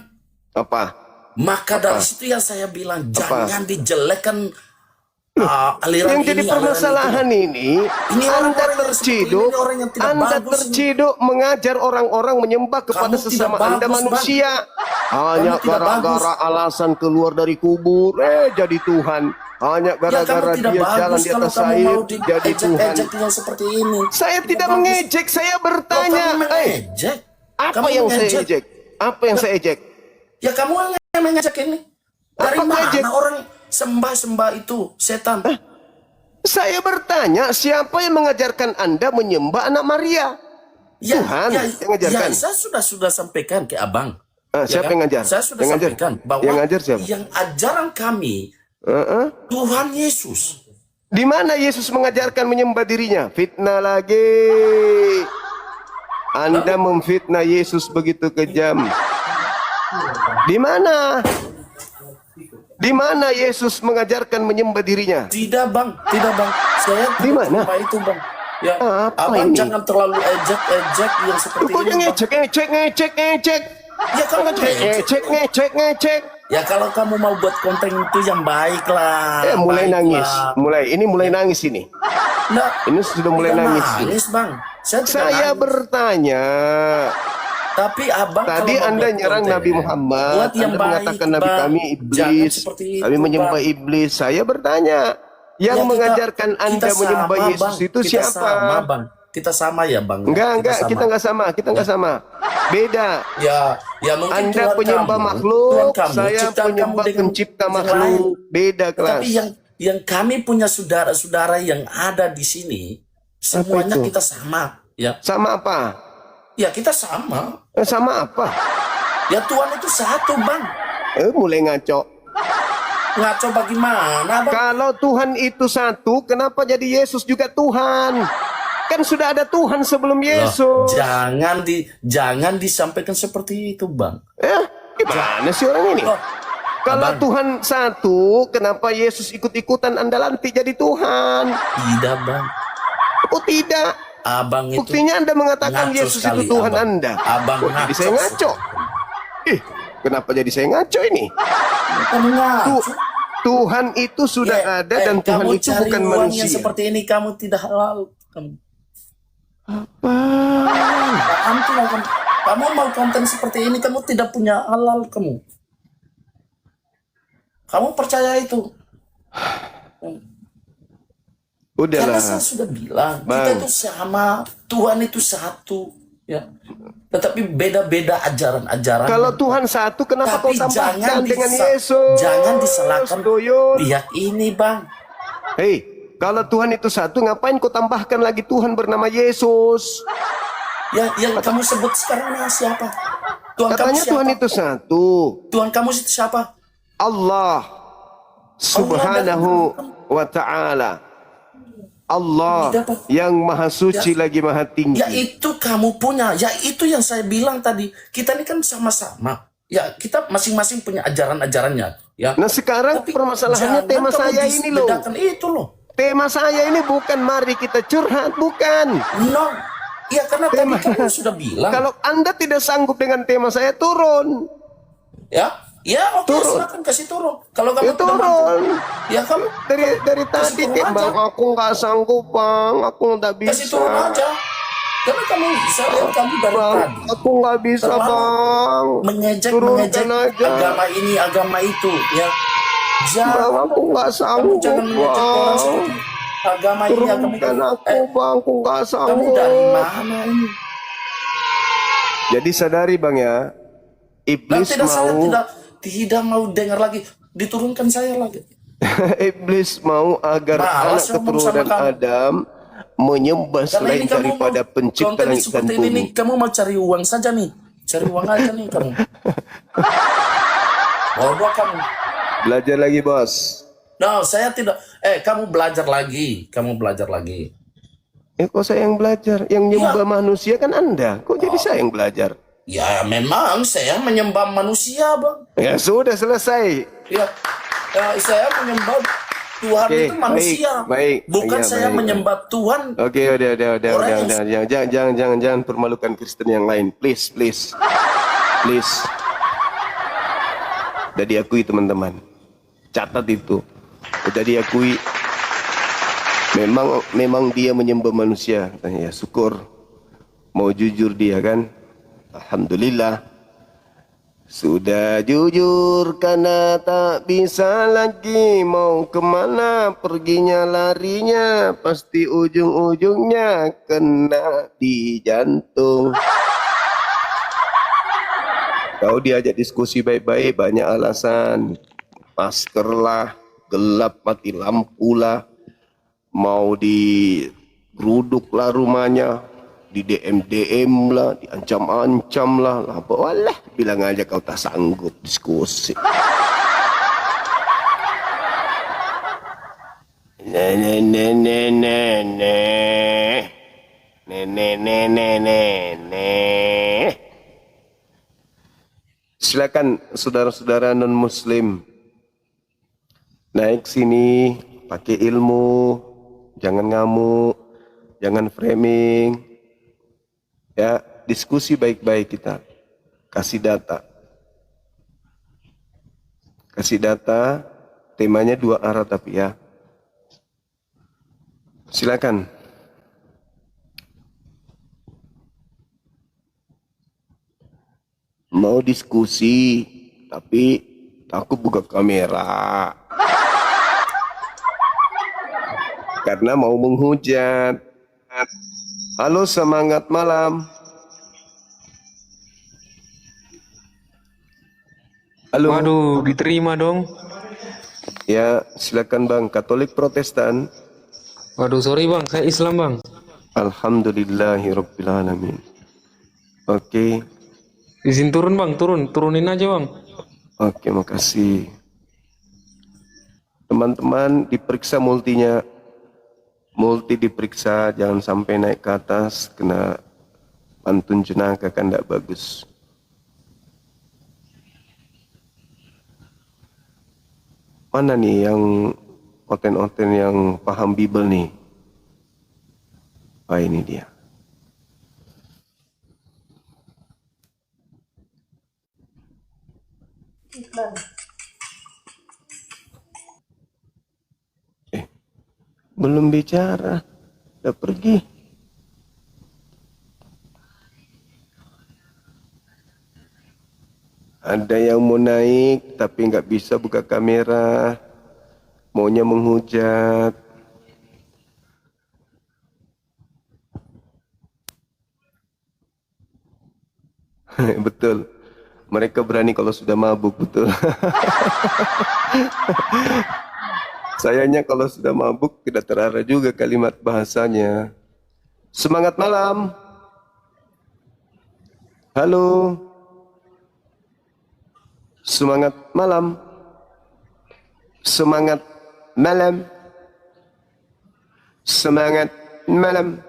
Apa?
Maka dari situ yang saya bilang, jangan dijelekkan aliran
Yang jadi
ini, aliran
permasalahan ini,
Ini
Anda
orang-orang yang seperti
terciduk,
ini, orang yang tidak
Anda
bagus ini.
terciduk mengajar orang-orang menyembah kepada
Kamu
sesama
tidak
Anda
bagus,
manusia. Hanya
Kamu tidak
gara-gara alasan keluar dari kubur, jadi Tuhan. Hanya
Ya,
gara-gara
kamu tidak
dia jalan
bagus
di
kalau
atas
kamu
air,
mau
jadi Tuhan.
diejek-ejek yang seperti ini.
Saya tidak
bagus.
mengejek, saya
Loh,
bertanya.
kamu mengejek.
Apa
Kamu
yang saya
mengejek.
ejek? Apa yang saya ejek?
Ya kamu yang mengejek ini. Dari
Apa
mana
ngejek?
orang sembah itu setan?
Saya bertanya, siapa yang mengajarkan Anda menyembah anak Maria? Tuhan yang ngajarkan.
Ya, saya sudah sampaikan ke abang.
Siapa
kan?
yang ngajar?
Saya sudah
Yang ngajar?
sampaikan bahwa
Yang ngajar siapa?
yang ajaran kami Tuhan Yesus.
Di mana Yesus mengajarkan menyembah dirinya? Fitnah lagi. Anda memfitnah Yesus begitu kejam. Di mana? Di mana Yesus mengajarkan menyembah dirinya?
Tidak bang. Saya
Di
tidak
mana?
terima itu bang. Ya,
Apa
abang
ini?
jangan terlalu ejek yang seperti
Kok
ini. Bang.
ngecek?
Ya kamu ngejek.
Ngecek.
Ya kalau kamu mau buat konten itu yang baik lah.
Mulai
baik
nangis.
lah.
Mulai nangis ini.
Nggak,
Ini sudah mulai
tidak
nangis.
nangis bang. Saya tidak
Saya
nangis.
bertanya.
Tapi abang
Tadi
kalau mau
Anda
buat
nyerang
konten,
Nabi Muhammad,
buat yang
Anda
baik,
mengatakan Nabi
Bang.
kami
Jangan
iblis,
seperti itu,
kami menyembah
Bang.
iblis. Saya bertanya, yang
Ya, kita-
mengajarkan Anda
kita
menyembah
sama,
Yesus
Bang.
itu
Kita
siapa?
sama, Bang. Kita sama ya, Bang.
Enggak, kita nggak sama, Beda.
Ya mungkin
Anda
Tuhan
penyembah
kamu,
makhluk,
Tuhan kamu,
saya
ciptaan kamu
penyembah
dengan
pencipta
yang
makhluk.
lain.
Beda kelas.
Tapi yang kami punya saudara-saudara yang ada di sini, semuanya
itu?
kita sama, ya.
Sama apa?
Ya kita sama.
Sama apa?
Ya Tuhan itu satu, Bang.
Mulai ngaco.
Ngaco bagaimana, Bang?
Kalau Tuhan itu satu, kenapa jadi Yesus juga Tuhan? Kan sudah ada Tuhan sebelum Yesus.
Jangan disampaikan seperti itu, Bang.
Gimana sih orang ini?
Loh,
Kalau
Abang.
Tuhan satu, kenapa Yesus ikut-ikutan Anda lantik jadi Tuhan?
Tidak, Bang.
Oh tidak.
Abang itu
Buktinya Anda mengatakan
ngaco
Yesus
sekali,
itu Tuhan
Abang.
Anda.
Abang
Wah, jadi
ngaco.
saya ngaco. Kenapa jadi saya ngaco ini?
Kamu ngaco.
Tuhan itu sudah ada dan Tuhan
kamu
itu
cari
bukan
uang
manusia.
yang seperti ini kamu tidak halal. Kamu.
Bang.
Paham tidak, kamu? Kamu mau konten seperti ini kamu tidak punya halal kamu. Kamu percaya itu? Karena
Udahlah.
saya sudah bilang
Bang.
kita itu sama, Tuhan itu satu, ya. Tetapi beda-beda ajaran-ajaran.
Kalau Tuhan satu, kenapa kau
Tapi
tambahkan dengan
disa-
Yesus?
jangan disalahkan
Tuyul.
pihak ini, Bang.
Hei, kalau Tuhan itu satu, ngapain kau tambahkan lagi Tuhan bernama Yesus?
Ya, yang kamu sebut sekarang ini siapa? Tuhan kamu
Katanya
siapa?
Tuhan itu satu.
Tuhan kamu itu siapa?
Allah Subhanahu wa ta'ala. Allah
Tidak, Pak.
yang maha suci lagi maha tinggi.
Ya itu kamu punya. Ya itu yang saya bilang tadi. Kita ini kan sama-sama. Ya kita masing-masing punya ajaran-ajarannya. Ya.
Nah sekarang
Tapi
permasalahannya
jangan
tema
kamu
saya ini loh.
bedakan itu loh.
Tema saya ini bukan mari kita curhat, bukan.
No. Ya karena tadi kamu sudah bilang.
Kalau Anda tidak sanggup dengan tema saya, turun.
Ya. Ya oke
Turun.
silakan kasih turun. Kalau kamu
Ya
tidak mampu,
turun.
ya kamu
Dari tadi
turun
Bang,
aja.
aku nggak sanggup Bang, aku nggak
kasih
bisa.
turun aja. Karena kamu bisa lihat kamu dari
Bang,
tadi.
aku nggak bisa
Terlalu
Bang.
Mengejek
Turunkan aja.
agama ini agama itu ya.
Bang, aku nggak
Kamu
sanggup
jangan mengejek orang
Bang.
seperti agama ini agama itu.
Turunkan aku Bang, aku nggak
Kamu
sanggup.
dari mana ini?
Jadi sadari Bang ya,
Dan
iblis
tidak saya
mau
tidak mau dengar lagi. Diturunkan saya lagi.
iblis mau agar
Malas
anak
saya ngomong sama
keturunan
kamu.
Adam menyembah
Karena
selain
ini kamu
daripada
mau
pencipta
konten
langit dan
seperti ini nih,
bumi.
kamu mau cari uang saja nih. Cari uang aja nih kamu. Bodoh kamu.
Belajar lagi bos.
No, saya tidak. Kamu belajar lagi. Kamu belajar lagi.
Kok saya yang belajar? Yang nyembah manusia kan Anda. Kok jadi saya yang belajar?
Ya memang saya menyembah manusia, Bang.
Ya sudah selesai.
Ya, saya menyembah Tuhan
Oke,
itu manusia.
baik.
Bukan
Ya,
saya
baik.
menyembah Tuhan.
Oke, udah.
Orang yang-
Jangan permalukan Kristen yang lain. Please. Udah diakui teman-teman. Catat itu. Udah diakui. Memang dia menyembah manusia. Ya syukur. Mau jujur dia kan. Alhamdulillah. Sudah jujur karena tak bisa lagi. Mau kemana perginya larinya. Pasti ujung-ujungnya kena di jantung. Kau diajak diskusi baik-baik, banyak alasan. Masker lah, gelap mati lampu lah. Mau digeruduk lah rumahnya. Di DM lah, diancam-ancam lah. Walah, bilang aja kau tak sanggup diskusi. Nenek. Silakan saudara-saudara non-muslim. Naik sini, pakai ilmu, jangan ngamuk, jangan framing. Ya, diskusi baik-baik kita. Kasih data. Temanya 2 arah tapi ya. Silakan. Mau diskusi, tapi aku buka kamera. Karena mau menghujat. Halo, semangat malam. Halo.
Waduh, diterima dong.
Ya, silakan Bang. Katolik Protestan.
Waduh, sorry bang, saya Islam bang.
Alhamdulillahirabbil alamin. Oke.
Izin turun bang, turunin aja bang.
Oke, makasih. Teman-teman diperiksa multinya. Multi diperiksa, jangan sampai naik ke atas kena pantun jenaka kan tidak bagus. Mana nih yang oten-oten yang paham Bible nih? Ah, ini dia. Belum bicara, udah pergi. Ada yang mau naik tapi nggak bisa buka kamera, maunya menghujat. Betul, mereka berani kalau sudah mabuk, betul. Sayangnya kalau sudah mabuk tidak terarah juga kalimat bahasanya. Semangat malam. Halo. Semangat malam. Semangat malam. Semangat malam.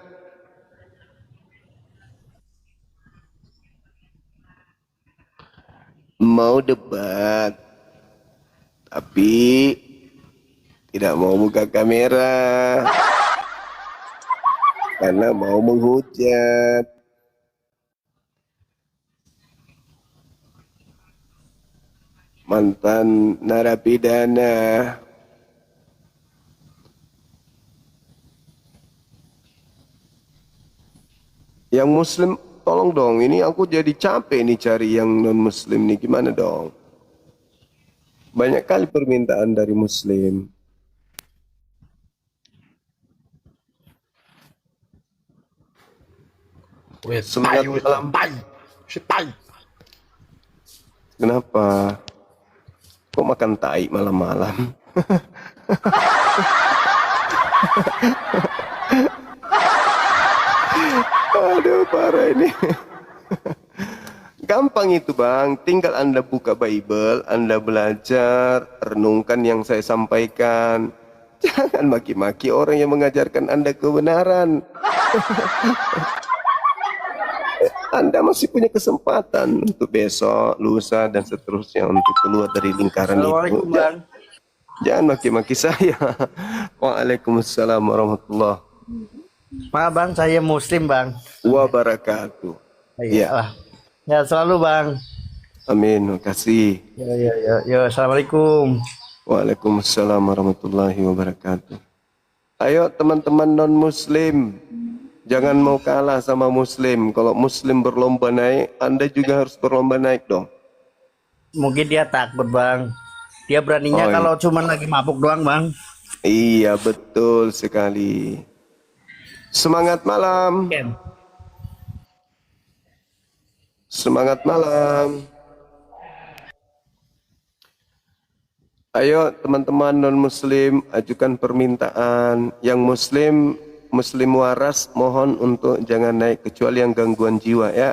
Mau debat, tapi tidak mau buka kamera karena mau menghujat. Mantan narapidana. Yang muslim, tolong dong, ini aku jadi capek nih cari yang non muslim nih, gimana dong? Banyak kali permintaan dari muslim. Semangat malam. Kenapa? Kok makan tai malam-malam? Aduh, parah ini. Gampang itu bang, tinggal Anda buka Bible, Anda belajar, renungkan yang saya sampaikan. Jangan maki-maki orang yang mengajarkan Anda kebenaran. Anda masih punya kesempatan untuk besok, lusa, dan seterusnya untuk keluar dari lingkaran itu.
Bang.
Jangan maki-maki saya. Waalaikumsalam warahmatullahi
Maaf bang, saya muslim bang.
wabarakatuh.
Iya. Ya selalu bang.
Amin, makasih.
Ya, assalamualaikum.
Waalaikumsalam warahmatullahi wabarakatuh. Ayo teman-teman non-muslim, jangan mau kalah sama muslim. Kalau muslim berlomba naik, Anda juga harus berlomba naik dong.
Mungkin dia takut bang. Dia beraninya
Oh,
kalau cuma lagi mabuk doang bang.
Iya, betul sekali. Semangat malam. Semangat malam. Ayo teman-teman non-muslim, ajukan permintaan. Yang muslim waras, mohon untuk jangan naik, kecuali yang gangguan jiwa ya.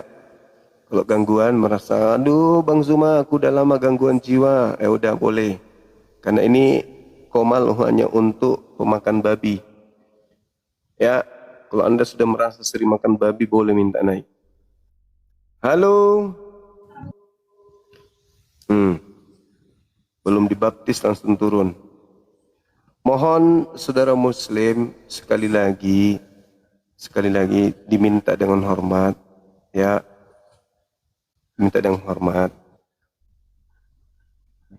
Kalau gangguan merasa, aduh Bang Zuma, aku udah lama gangguan jiwa, udah boleh. Karena ini komal hanya untuk pemakan babi. Ya, kalau Anda sudah merasa sering makan babi, boleh minta naik. Halo. Belum dibaptis langsung turun. Mohon saudara muslim sekali lagi diminta dengan hormat, ya. Minta dengan hormat.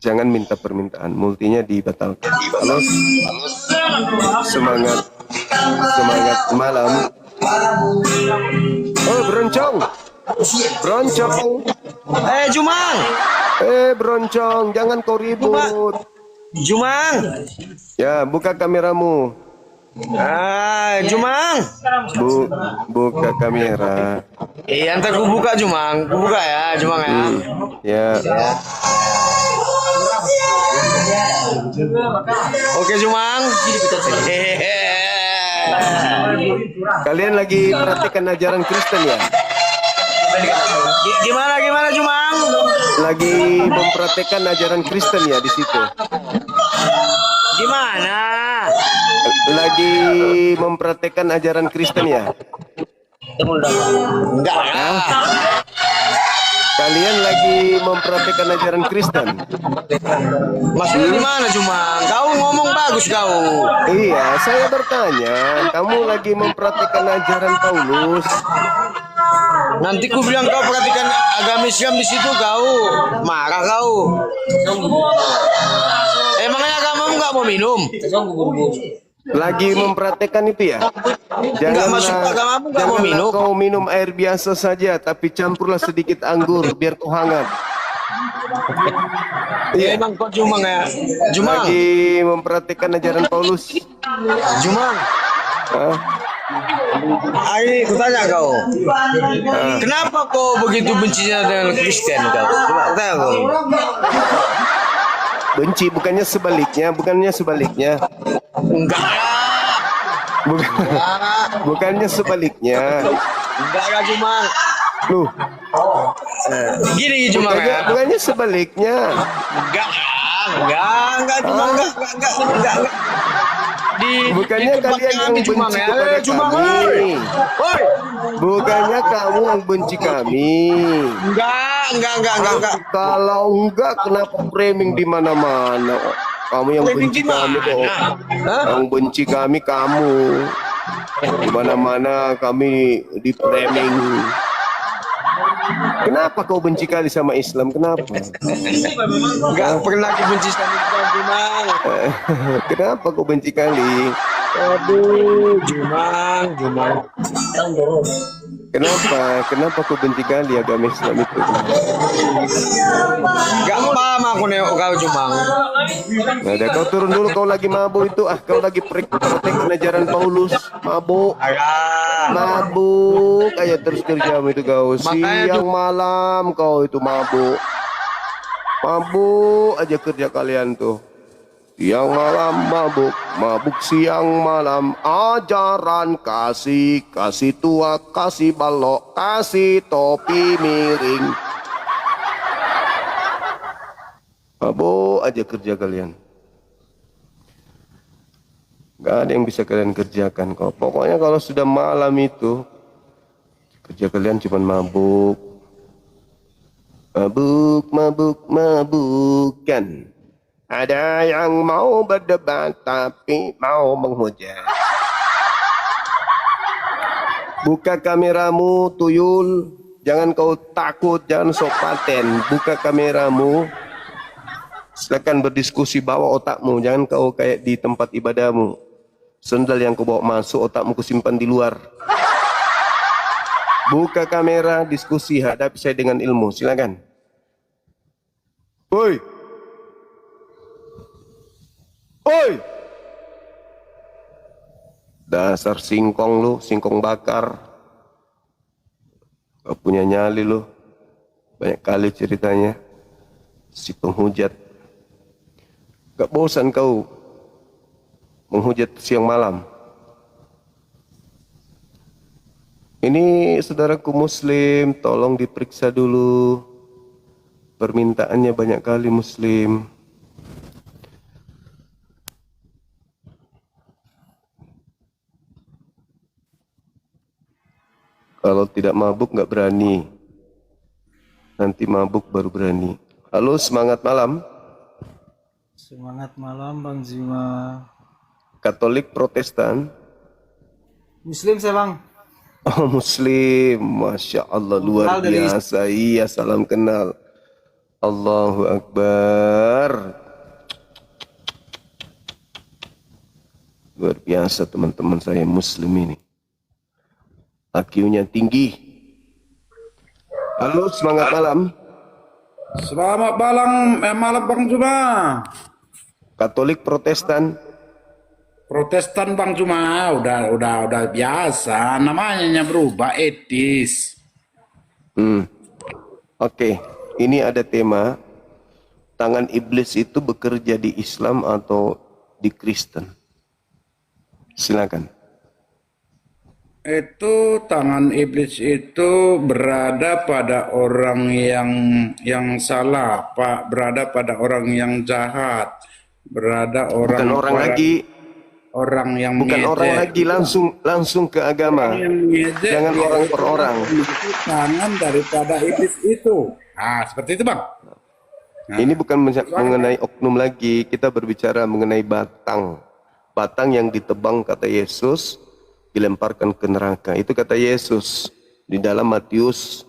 Jangan minta permintaan, multinya dibatalkan. Halo. Semangat malam. Oh, beroncong.
Jumang.
Beroncong, jangan kau ribut.
Jumang.
Ya, buka kameramu.
Jumang.
Buka kamera.
Ntar ku buka Jumang. Ku buka ya Jumang ya.
Ya.
Oke Jumang.
Kalian lagi praktekkan ajaran Kristen ya?
Gimana Jumang?
Lagi mempraktekkan ajaran Kristen ya di situ?
Gimana?
Lagi mempraktekkan ajaran Kristen ya?
Enggak ya.
Kalian lagi mempraktikkan ajaran Kristen.
Maksudnya gimana cuma? Kau ngomong bagus kau.
Iya, saya bertanya, kamu lagi mempraktikkan ajaran Paulus.
Nanti ku bilang kau perhatikan agama Islam di situ kau marah kau. Emangnya agamamu nggak mau minum?
Lagi mempraktekkan itu ya?
Nggak masuk agamamu nggak mau minum?
Kau minum air biasa saja, tapi campurlah sedikit anggur biar kau hangat.
Ya emang kau Jumang ya? Jumang,
Lagi mempraktekkan ajaran Paulus.
Jumang.
Hah?
Ini ku tanya kau, kenapa kau begitu bencinya dengan Kristen kau? Coba tanya kau.
Benci, bukannya sebaliknya.
Enggak lah,
Bukannya sebaliknya.
enggak lah Jumang.
Loh,
Gini Jumang ya?
bukannya sebaliknya.
Enggak Jumang, enggak.
Bukannya
di tempat
kalian yang
kami, Jumang,
benci
ya?
kepada
Jumang,
kami.
Woi.
Bukannya kamu yang benci kami.
Enggak.
Kalau enggak, kenapa framing di mana-mana? Kamu yang
Framing
benci
di
kami kok.
Hah?
Yang benci kami kamu. Di mana-mana kami di framing. Kenapa kau benci kali sama Islam? Kenapa?
Enggak pernah aku benci sama Islam, Jumang.
Kenapa kau benci kali?
Aduh, Jumang.
Kenapa kau benci kali agama Islam itu?
Enggak paham aku nengok kau, Jumang.
Nah, dah, kau turun dulu, kau lagi mabuk itu. Kau lagi praktek ajaran Paulus. Mabuk aja terus kerjamu itu kau. Siang malam kau itu mabuk aja kerja kalian tuh. Siang malam mabuk siang malam. Ajaran kasih tua, kasih balok, kasih topi miring. Mabuk aja kerja kalian. Gak ada yang bisa kalian kerjakan kok. Pokoknya kalau sudah malam itu kerja kalian cuma mabuk. Mabukan. Ada yang mau berdebat tapi mau menghujat. Buka kameramu, tuyul. Jangan kau takut, jangan sok paten. Buka kameramu. Silakan berdiskusi, bawa otakmu. Jangan kau kayak di tempat ibadahmu. Sendal yang kau bawa masuk, otakmu kau simpan di luar. Buka kamera, diskusi, hadapi saya dengan ilmu. Silakan. Oi. Dasar singkong lu, singkong bakar. Kau punya nyali lu. Banyak kali ceritanya. Si penghujat. Gak bosan kau menghujat siang malam. Ini saudaraku muslim, tolong diperiksa dulu. Permintaannya banyak kali muslim. Kalau tidak mabuk nggak berani. Nanti mabuk baru berani. Halo, semangat malam.
Semangat malam Bang Zima.
Katolik Protestan.
Muslim saya Bang.
Oh muslim. Masya Allah luar biasa. Iya salam kenal. Allahu Akbar. Luar biasa teman-teman saya muslim ini. IQ-nya tinggi. Halo, semangat malam.
Selamat malam Bang Juma.
Katolik Protestan.
Protestan Bang Juma, udah biasa, namanya berubah etis.
Oke, ini ada tema tangan iblis itu bekerja di Islam atau di Kristen. Silakan.
Itu tangan iblis itu berada pada orang yang salah, Pak, berada pada orang yang jahat, berada orang
Bukan orang lagi.
orang yang
Bukan orang lagi, langsung ke agama. Jangan orang per orang.
Tangan daripada iblis itu. Nah, seperti itu, Bang.
Ini bukan mengenai oknum lagi, kita berbicara mengenai batang. Batang yang ditebang, kata Yesus, dilemparkan ke neraka. Itu kata Yesus di dalam Matius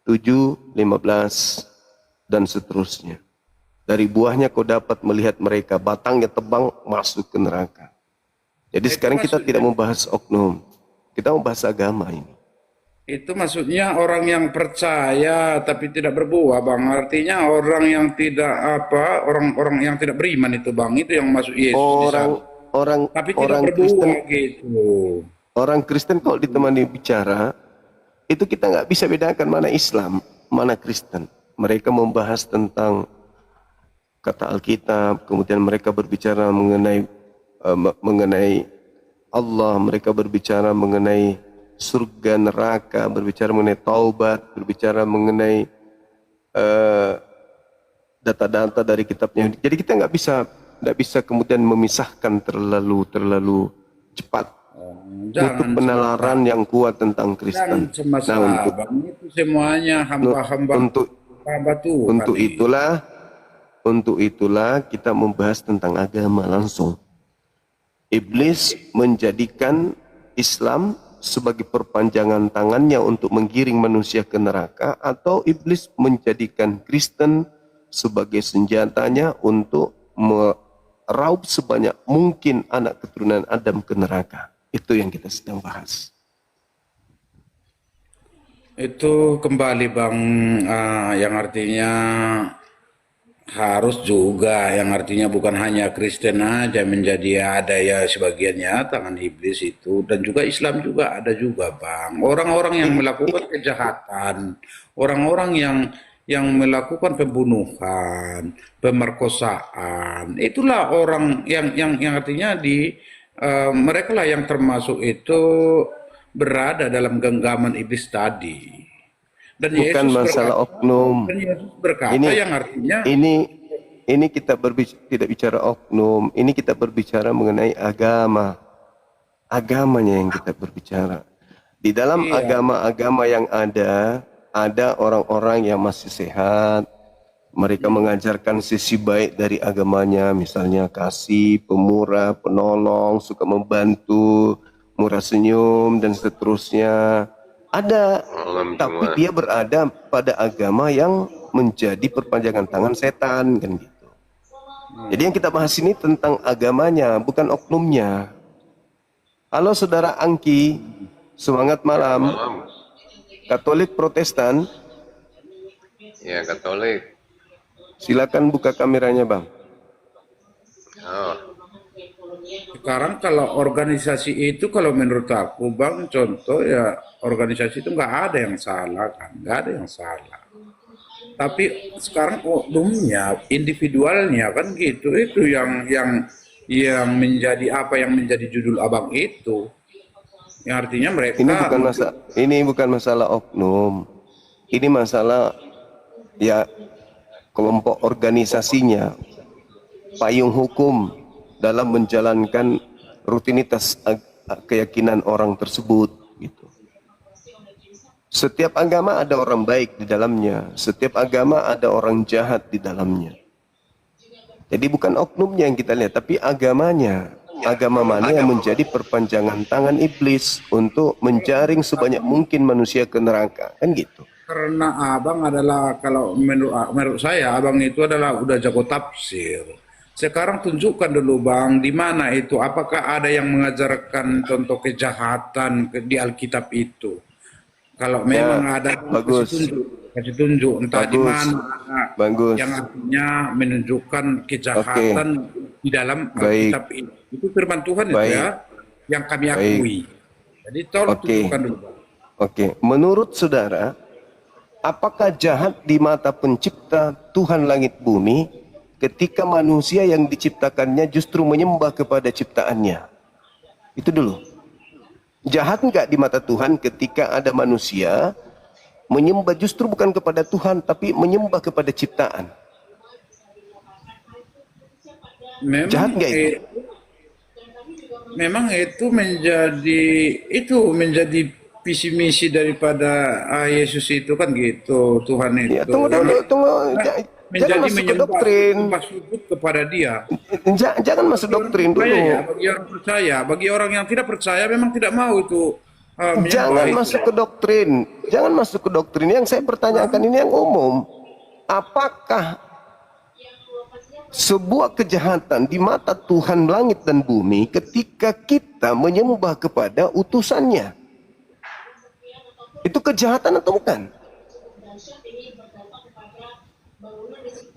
7:15 dan seterusnya. Dari buahnya kau dapat melihat mereka, batangnya tebang masuk ke neraka. Jadi sekarang kita tidak membahas oknum, kita membahas agama ini.
Itu maksudnya orang yang percaya tapi tidak berbuah, Bang. Artinya orang yang tidak orang-orang yang tidak beriman itu, Bang. Itu yang masuk Yesus. Tapi tidak
orang
berbuah
Kristen,
gitu.
orang Kristen kalau ditemani bicara, itu kita nggak bisa bedakan mana Islam, mana Kristen. Mereka membahas tentang kata Alkitab, kemudian mereka berbicara mengenai Allah, mereka berbicara mengenai surga neraka, berbicara mengenai taubat, berbicara mengenai data-data dari kitabnya. Jadi kita nggak bisa kemudian memisahkan terlalu cepat untuk penalaran yang kuat tentang Kristen.
Nah, itu semuanya hamba-hamba Tuhan.
Untuk itulah kita membahas tentang agama langsung. Iblis menjadikan Islam sebagai perpanjangan tangannya untuk menggiring manusia ke neraka, atau iblis menjadikan Kristen sebagai senjatanya untuk meraup sebanyak mungkin anak keturunan Adam ke neraka. Itu yang kita sedang bahas.
Itu kembali, Bang, yang artinya harus juga, yang artinya bukan hanya Kristen aja menjadi ada ya sebagiannya tangan iblis itu, dan juga Islam juga ada juga, Bang. Orang-orang yang melakukan kejahatan, orang-orang yang melakukan pembunuhan, pemerkosaan, itulah orang yang artinya mereka lah yang termasuk itu berada dalam genggaman iblis tadi. Dan
Bukan
Yesus
masalah
berkata,
oknum.
Dan Yesus berkata yang artinya
ini kita tidak bicara oknum, ini kita berbicara mengenai agama. Agamanya yang kita berbicara. Di dalam agama-agama yang ada orang-orang yang masih sehat. Mereka mengajarkan sisi baik dari agamanya, misalnya kasih, pemurah, penolong, suka membantu, murah senyum, dan seterusnya. Ada, tapi dia berada pada agama yang menjadi perpanjangan tangan setan, kan gitu. Jadi yang kita bahas ini tentang agamanya, bukan oknumnya. Halo saudara Angki, semangat malam. Katolik Protestan?
Ya, Katolik.
Silakan buka kameranya, Bang.
Oh.
sekarang kalau organisasi itu, kalau menurut aku, Bang, contoh ya, organisasi itu nggak ada yang salah kan, nggak ada yang salah. Tapi sekarang oknumnya, individualnya kan gitu, itu yang menjadi apa yang menjadi judul abang itu. Yang artinya mereka
ini bukan masalah oknum. Ini masalah ya kelompok organisasinya, payung hukum dalam menjalankan rutinitas keyakinan orang tersebut gitu. Setiap agama ada orang baik di dalamnya, setiap agama ada orang jahat di dalamnya. Jadi bukan oknumnya yang kita lihat, tapi agamanya. Agama mana yang menjadi perpanjangan tangan iblis untuk menjaring sebanyak mungkin manusia ke neraka, kan gitu.
Karena abang adalah, kalau menurut saya, abang itu adalah udah jago tafsir. Sekarang tunjukkan dulu, Bang, di mana itu, apakah ada yang mengajarkan contoh kejahatan di Alkitab itu? Kalau memang ada, kasih tunjuk entah di mana yang artinya menunjukkan kejahatan di dalam Alkitab ini. Itu firman Tuhan itu ya, yang kami akui. Jadi tolong tunjukkan dulu, Bang.
Menurut saudara, apakah jahat di mata pencipta Tuhan langit bumi ketika manusia yang diciptakannya justru menyembah kepada ciptaannya? Itu dulu. Jahat enggak di mata Tuhan ketika ada manusia menyembah justru bukan kepada Tuhan, tapi menyembah kepada ciptaan?
Memang
jahat enggak itu?
memang itu menjadi visi misi daripada Yesus itu kan gitu, Tuhan itu.
Ya, tunggu dulu, tunggu. Jangan
menjadi
masuk ke doktrin.
menyembah sujud kepada Dia.
Jangan masuk doktrin dulu.
Ya, bagi orang percaya, bagi orang yang tidak percaya memang tidak mau itu.
Jangan masuk ke doktrin. Jangan masuk ke doktrin. Yang saya pertanyakan ini yang umum. Apakah sebuah kejahatan di mata Tuhan langit dan bumi ketika kita menyembah kepada utusannya? Itu kejahatan atau bukan?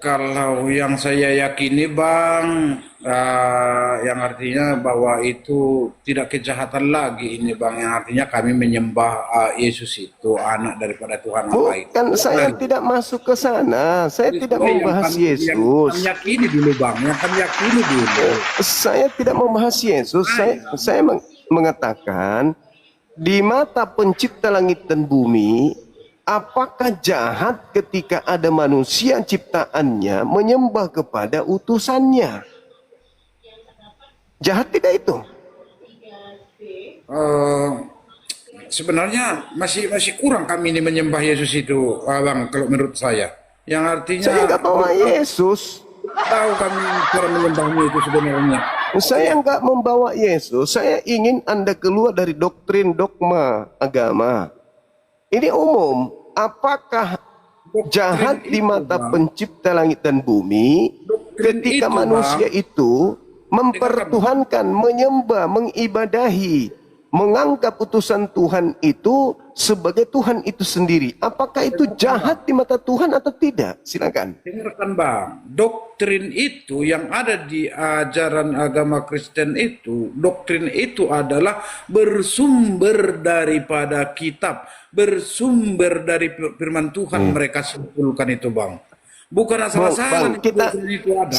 Kalau yang saya yakini Bang, yang artinya bahwa itu tidak kejahatan lagi ini Bang, yang artinya kami menyembah Yesus itu anak daripada Tuhan Allah itu.
Bukan, saya tidak masuk ke sana. Saya tidak membahas Yesus.
Yang kami yakini dulu Bang, yang kami yakini dulu.
Saya tidak membahas Yesus. Saya mengatakan di mata pencipta langit dan bumi, apakah jahat ketika ada manusia ciptaannya menyembah kepada utusannya? Jahat tidak itu?
Sebenarnya masih kurang kami ini menyembah Yesus itu, Bang, kalau menurut saya. Yang artinya
Saya nggak bawa Yesus.
tahu kami cara menyembahnya itu sebenarnya.
Saya nggak membawa Yesus. Saya ingin Anda keluar dari doktrin dogma agama. Ini umum. Apakah jahat di mata pencipta langit dan bumi ketika
itu,
manusia
Bang,
itu mempertuhankan, menyembah, mengibadahi, menganggap utusan Tuhan itu sebagai Tuhan itu sendiri? Apakah itu jahat di mata Tuhan atau tidak? Silakan.
Dengarkan Bang, doktrin itu yang ada di ajaran agama Kristen itu, doktrin itu adalah bersumber daripada kitab, bersumber dari firman Tuhan mereka simpulkan itu Bang. Bukan asal-asalan itu ada.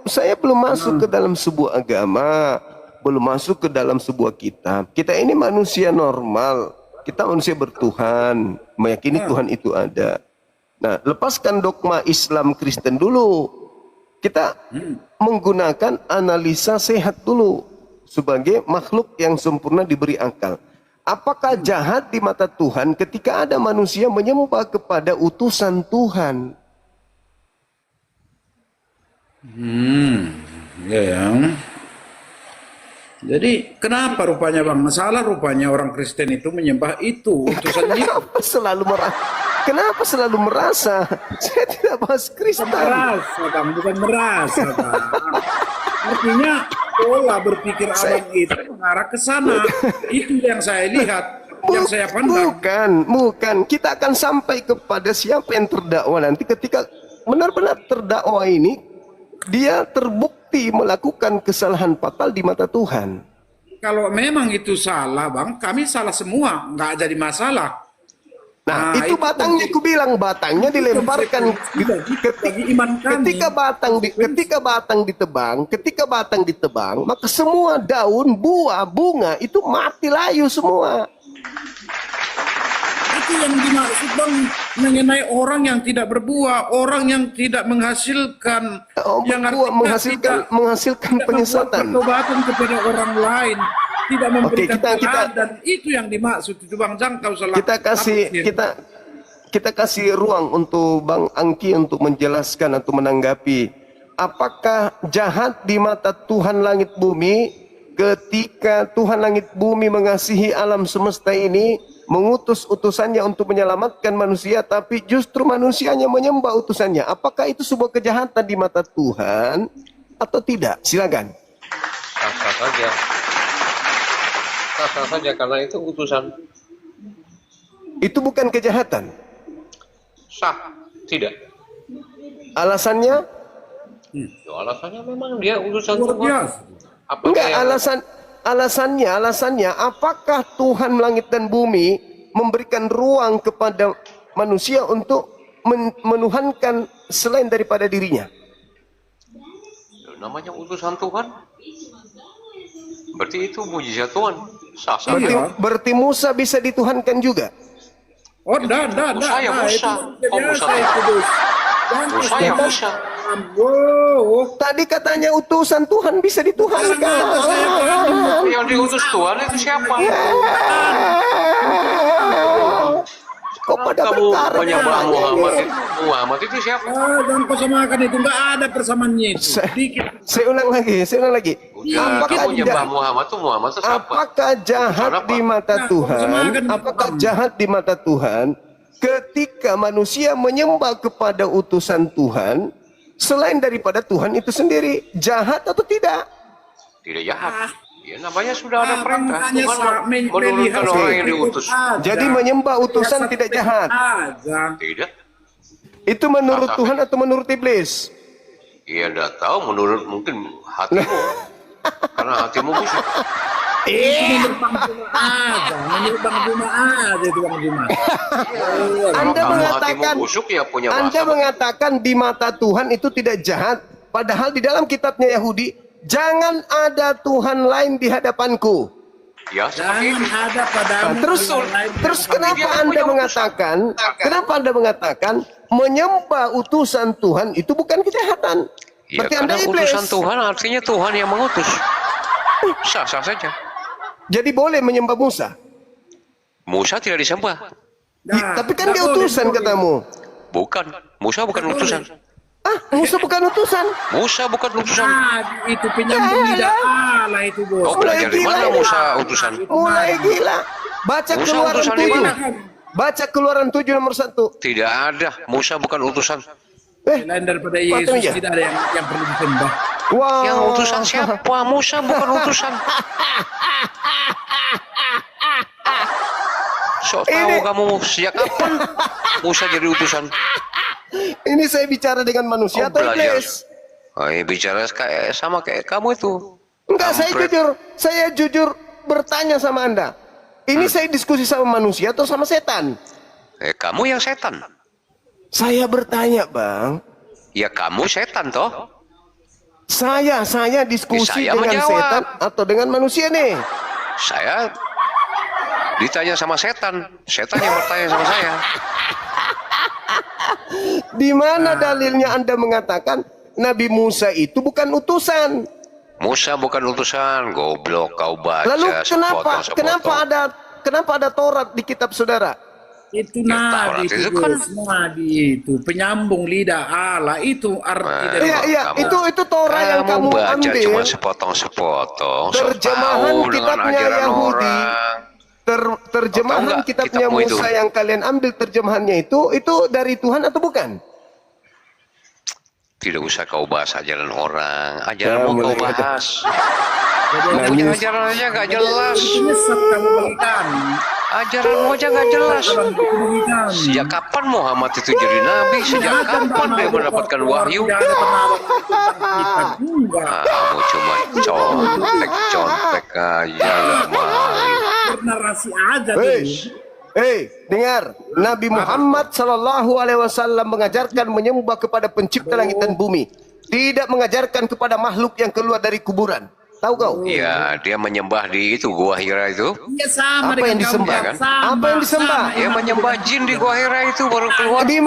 Saya belum masuk ke dalam sebuah agama, belum masuk ke dalam sebuah kitab. Kita ini manusia normal. Kita manusia bertuhan, meyakini Tuhan itu ada. Nah, lepaskan dogma Islam Kristen dulu. Kita menggunakan analisa sehat dulu sebagai makhluk yang sempurna diberi akal. Apakah jahat di mata Tuhan ketika ada manusia menyembah kepada utusan Tuhan?
Ya. Jadi kenapa rupanya Bang? Masalah rupanya orang Kristen itu menyembah itu utusannya.
Kenapa selalu merasa? Saya tidak bahas Kristen.
Merasa Bang, bukan merasa Bang. Artinya pola berpikir abang itu mengarah ke sana. Itu yang saya lihat, yang saya pandang.
Bukan. Kita akan sampai kepada siapa yang terdakwa nanti ketika benar-benar terdakwa ini dia terbukti melakukan kesalahan fatal di mata Tuhan.
Kalau memang itu salah Bang, kami salah semua, nggak jadi masalah.
Nah, itu batangnya, aku bilang batangnya dilemparkan
bagi iman kami.
Ketika batang ditebang, maka semua daun, buah, bunga itu mati layu semua.
Itu yang dimaksud Bang, mengenai orang yang tidak berbuah, orang yang tidak menghasilkan, yang
menghasilkan penyesatan,
pertobatan kepada orang lain, tidak memberikan dan itu yang dimaksud itu Bang. Jangan kau salah.
Kita kasih ruang untuk Bang Angki untuk menjelaskan atau menanggapi. Apakah jahat di mata Tuhan langit bumi ketika Tuhan langit bumi mengasihi alam semesta ini, mengutus utusannya untuk menyelamatkan manusia, tapi justru manusianya menyembah utusannya? Apakah itu sebuah kejahatan di mata Tuhan atau tidak? Silakan.
Sah-sah saja. Sah-sah saja karena itu utusan.
Itu bukan kejahatan.
Sah, tidak.
Alasannya?
Ya, alasannya memang dia utusan
Luar
Tuhan.
biasa.
Enggak, alasannya apakah Tuhan langit dan bumi memberikan ruang kepada manusia untuk menuhankan selain daripada dirinya?
Namanya utusan Tuhan. Berarti itu mujizat Tuhan. Sah-sah.
Berarti Musa bisa dituhankan juga?
Oh, dah.
Saya Musa.
Itu biasa itu, Bos.
Saya Musa.
Wow.
Tadi katanya utusan Tuhan bisa dituhankan.
Yang diutus Tuhan itu siapa?
Kok pada
Kamu
berkarat
menyembah
aja
Muhammad
nih?
itu? Muhammad itu siapa?
Jangan kau samakan itu, nggak ada persamaannya itu. Dikit.
Saya ulang lagi.
Udah, kamu menyembah Muhammad itu siapa?
Apakah jahat di mata Tuhan? Apakah jahat di mata Tuhan ketika manusia menyembah kepada utusan Tuhan selain daripada Tuhan itu sendiri? Jahat atau tidak?
Tidak jahat. Ya namanya sudah ada perintah.
makanya
Tuhan menurunkan
melihat
orang yang
itu
diutus.
aja.
Jadi menyembah utusan tidak jahat.
Aja.
Tidak.
Itu menurut Tuhan atau menurut iblis?
Iya, enggak tahu menurut mungkin hatimu. Karena hatimu busuk.
Menurut Bang Juma aja. Menurut Bang Juma aja itu Bang Juma.
Anda
Kalau
mengatakan,
hatimu busuk ya punya
Anda
bahasa.
mengatakan di mata Tuhan itu tidak jahat, padahal di dalam kitabnya Yahudi, jangan ada Tuhan lain di hadapanku.
Ya, seperti
Jangan
itu.
ada padamu.
Terus kenapa Anda mengatakan menyembah utusan Tuhan itu bukan kejahatan?
Ya,
Berarti Anda
karena
iblis.
utusan Tuhan artinya Tuhan yang mengutus. Sah-sah saja.
Jadi boleh menyembah Musa.
Musa tidak disembah.
Tapi kan dia utusan katamu.
Bukan. Musa bukan utusan.
Musa bukan utusan.
Musa bukan utusan.
Itu penyambung lidah Allah itu bos.
Kau belajar di mana Musa utusan?
Mulai gila. Baca
Musa
Keluaran
utusan di
7.
mana?
Baca Keluaran 7 nomor 1.
Tidak ada. Musa bukan utusan.
Selain daripada Yesus
ya?
tidak ada yang perlu disembah.
Wow.
Yang utusan siapa? Musa bukan utusan. Sok tahu kamu sejak kapan Musa jadi utusan?
Ini saya bicara dengan manusia atau
belajar.
iblis?
Oh, bicara sama kayak kamu itu.
Enggak,
Kampret.
saya jujur bertanya sama Anda. Ini saya diskusi sama manusia atau sama setan?
Kamu yang setan.
Saya bertanya, Bang.
Ya kamu setan toh.
Saya diskusi
Ya, saya
dengan
menjawab.
setan atau dengan manusia nih?
Saya ditanya sama setan. Setan yang bertanya sama saya.
Di mana dalilnya Anda mengatakan Nabi Musa itu bukan utusan?
Musa bukan utusan, goblok kau baca.
Lalu
sepotong-sepotong.
kenapa ada Taurat di kitab saudara?
Itu
Ya,
nabi
Taurat
itu,
itu kan-
bos. Nabi itu penyambung lidah Allah itu arti dari
Iya,
kamu-
itu Taurat yang kamu
baca
ambil.
cuma sepotong-sepotong. Sok
Terjemahan
tahu dengan
kitabnya
ajaran
Yahudi.
orang.
Terjemahan
Tahu nggak
kitabnya
kitabmu itu?
Musa yang kalian ambil terjemahannya itu dari Tuhan atau bukan?
Tidak usah kau bahas ajaran orang.
Ya,
Ajaranmu kau
mulai
bahas. Kau punya ajaran aja gak jelas.
Nyesat kamu bagi kami.
Ajaranmu aja gak jelas.
Bagi kami.
Sejak kapan Muhammad itu jadi nabi? Sejak kapan dia mendapatkan wahyu?
Tidak ada penawaran itu tentang kita. Enggak.
Kamu cuma contek aja lemari.
Bernarasi aja
Hei, dengar. Nabi Muhammad Sallallahu Alaihi Wasallam mengajarkan menyembah kepada pencipta langit dan bumi. Tidak mengajarkan kepada makhluk yang keluar dari kuburan. Tahu kau?
Iya, dia menyembah di itu Gua Hira itu.
Ya sama
Apa yang
dengan
disembah?
kamu, sama,
Apa yang disembah?
sama.
Dia menyembah jin di Gua Hira itu baru keluar.
Di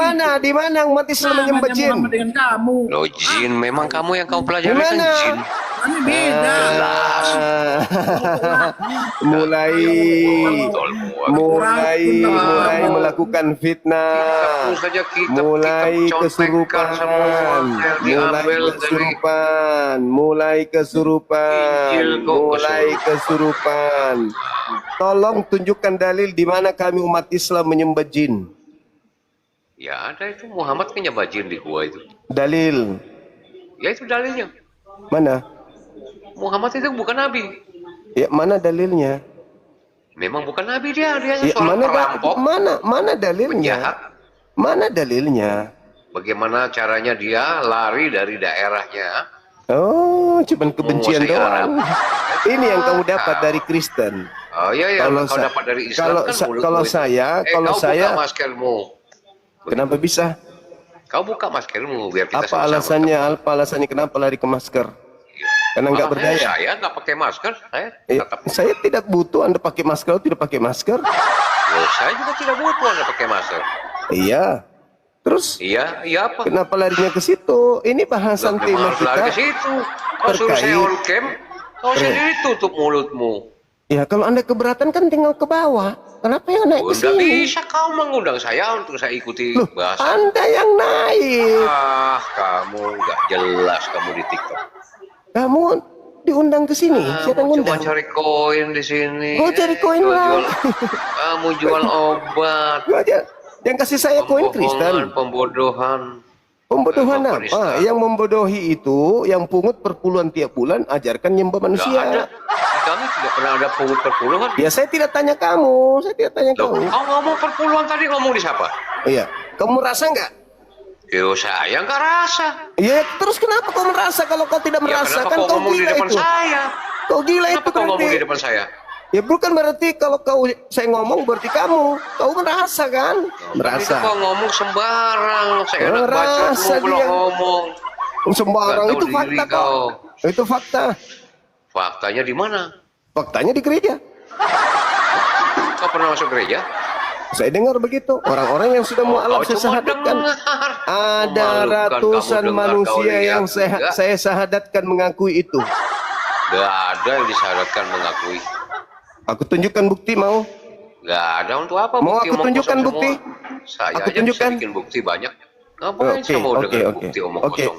mana umat Islam
Sama
menyembah jin?
Muhammad dengan kamu.
Loh, jin memang kamu yang kau pelajari
Di
kan
mana?
jin.
Kami beda.
mulai melakukan fitnah,
Terus saja kita
mulai
contekkan semua
mulai kesurupan,
Injil kok
mulai kesurupan. Tolong tunjukkan dalil di mana kami umat Islam menyembah jin.
Ya ada itu Muhammad kan nyembah jin di gua itu.
Dalil
Ya itu dalilnya.
mana?
Muhammad itu bukan nabi.
Ya mana dalilnya?
Memang bukan nabi dia
Ya,
seorang perampok,
mana dalilnya?
penjahat.
Mana dalilnya?
Bagaimana caranya dia lari dari daerahnya?
Oh, cuman kebencian
Menguasai
doang. Ini yang kamu dapat dari Kristen.
Oh iya ya,
Kalau
kau
sa-
dapat dari Islam
kalau
kan
sa-
mulutmu
kalau
itu.
saya- kalau
kau
saya-
buka maskermu.
Kenapa bisa?
Kau buka maskermu biar kita
Apa alasannya kenapa lari ke masker? Karena nggak berdaya.
Saya nggak pakai masker. Saya tetap.
Saya tidak butuh Anda pakai masker atau tidak pakai masker.
Loh, saya juga tidak butuh Anda pakai masker.
Iya. Terus
Iya, iya apa?
kenapa larinya ke situ? Ini bahasan
Nggak
tema
harus lari ke
kita.
situ. Kau suruh saya
terkait-
on cam, kau sendiri tutup mulutmu.
Ya kalau Anda keberatan kan tinggal ke bawah. Kenapa yang naik ke
Udah
sini?
bisa kau mengundang saya untuk saya ikuti
Loh,
bahasa.
Anda yang naik.
Ah, kamu nggak jelas kamu di TikTok.
Kamu diundang ke sini. Siapa yang
Kamu cuma
undang?
cari koin di sini.
Gua cari koin
Kau
lah.
Kamu jual obat.
Gua aja. Yang kasih saya koin Kristen.
Pembodohan.
Pembodohan
Bapak
apa?
Kristen.
Yang membodohi itu, yang pungut perpuluhan tiap bulan, ajarkan nyembah
Nggak ada.
manusia.
Di kami tidak pernah ada pungut perpuluhan.
Ya saya tidak tanya kamu, saya tidak tanya
Loh,
kamu.
kau ngomong perpuluhan tadi ngomong di siapa?
Iya, kamu merasa nggak?
Yo saya nggak rasa.
Iya, terus kenapa kau merasa kalau kau tidak
Ya
merasa?
kenapa
Kan
kau
kau
ngomong di
gila
depan
itu.
saya?
Kau gila
Kenapa
itu
kau ngomong di
berarti.
depan saya?
Ya bukan berarti kalau saya ngomong berarti kamu. Kau merasa kan?
Itu
Merasa.
kau ngomong sembarang. Saya enak baca
Merasa
kamu belum
dia.
ngomong.
Sembarang
Nggak tahu
itu
diri
fakta kok.
kau.
Itu fakta.
Faktanya di mana?
Faktanya di gereja.
Kau pernah masuk gereja?
Saya dengar begitu. Orang-orang yang sudah mualaf
Kau
saya
cuma
sahadatkan.
dengar.
Ada
Memalukan
ratusan
kamu dengar,
manusia
kau
yang
lihat juga.
saya sahadatkan mengakui itu.
Gak ada yang disyaratkan mengakui.
Aku tunjukkan bukti mau?
Gak ada untuk apa
Mau
bukti
aku
omong
tunjukkan
kosong
bukti?
semua. Saya
Aku
aja
tunjukkan?
bisa bikin bukti banyak. Ngapain
Oke,
saya mau
oke,
dengan
oke.
bukti omong
Oke.
kosong?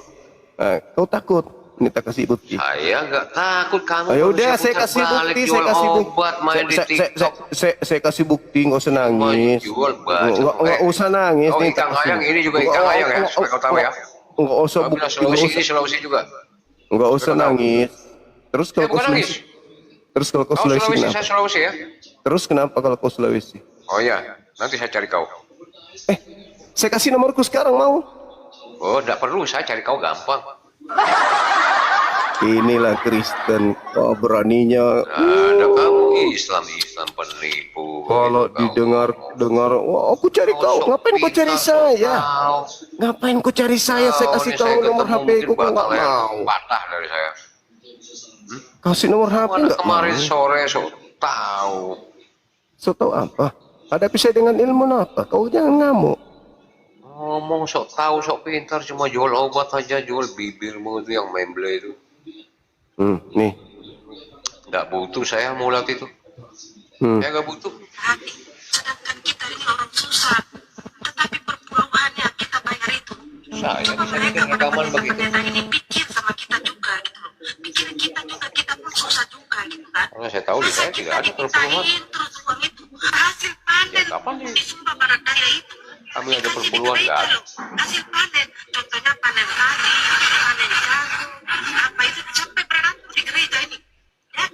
Kau takut? Minta kasih bukti.
Saya nggak takut kamu.
Ayo udah,
manusia
saya kasih
putar
bukti,
balik,
saya
jual
kasih bukti.
obat, main di TikTok.
Saya kasih bukti, nggak usah nangis.
Jual baju.
Nggak usah nangis.
Oh,
nih,
ikan
tak kasih.
ayang ini juga ikan ayang ya, supaya kau tahu ya.
Nggak usah
Kau bilang
bukti,
Sulawesi ini Sulawesi juga.
nggak usah nangis. Terus kalau
Bukan
kau
nangis.
Sulawesi, terus kalau kau
Kau
Sulawesi
Sulawesi,
kenapa?
saya Sulawesi ya.
Terus kenapa kalau kau Sulawesi?
Oh iya, nanti saya cari kau.
Saya kasih nomorku sekarang mau?
Oh, tidak perlu, saya cari kau gampang.
Inilah Kristen, kau beraninya.
Ada kamu Islam penipu.
Kalau didengar, wah aku cari kau. Ngapain kau cari saya? Ngapain kau cari saya? Saya kasih kau nomor HP ku, kau nggak mau.
Patah dari saya.
Kasih nomor HP
Mana
nggak mau.
kemarin sore tahu.
So tahu apa? Hadapi saya dengan ilmu apa? Kau jangan ngamuk.
Ngomong sok tahu, sok pintar, cuma jual obat aja, jual bibirmu itu yang memble itu.
Nih.
Nggak butuh saya mulat itu. Saya nggak butuh.
Sedangkan kita ini orang susah, tetapi perpuluhannya kita bayar itu.
Saya bisa bikin rekaman begitu.
Kita ini pikir sama kita juga gitu loh. Pikiran kita juga, kita pun susah juga gitu kan.
Karena saya tahu di saya tidak ada perpuluhan.
Terus uang itu hasil panen
Ya, kapan nih?
di Sumba Barat Daya itu.
Kami ada perpuluhan nggak ada.
Hasil panen, contohnya panen padi, panen jagung, apa itu sampai beratur di gereja ini. Ya,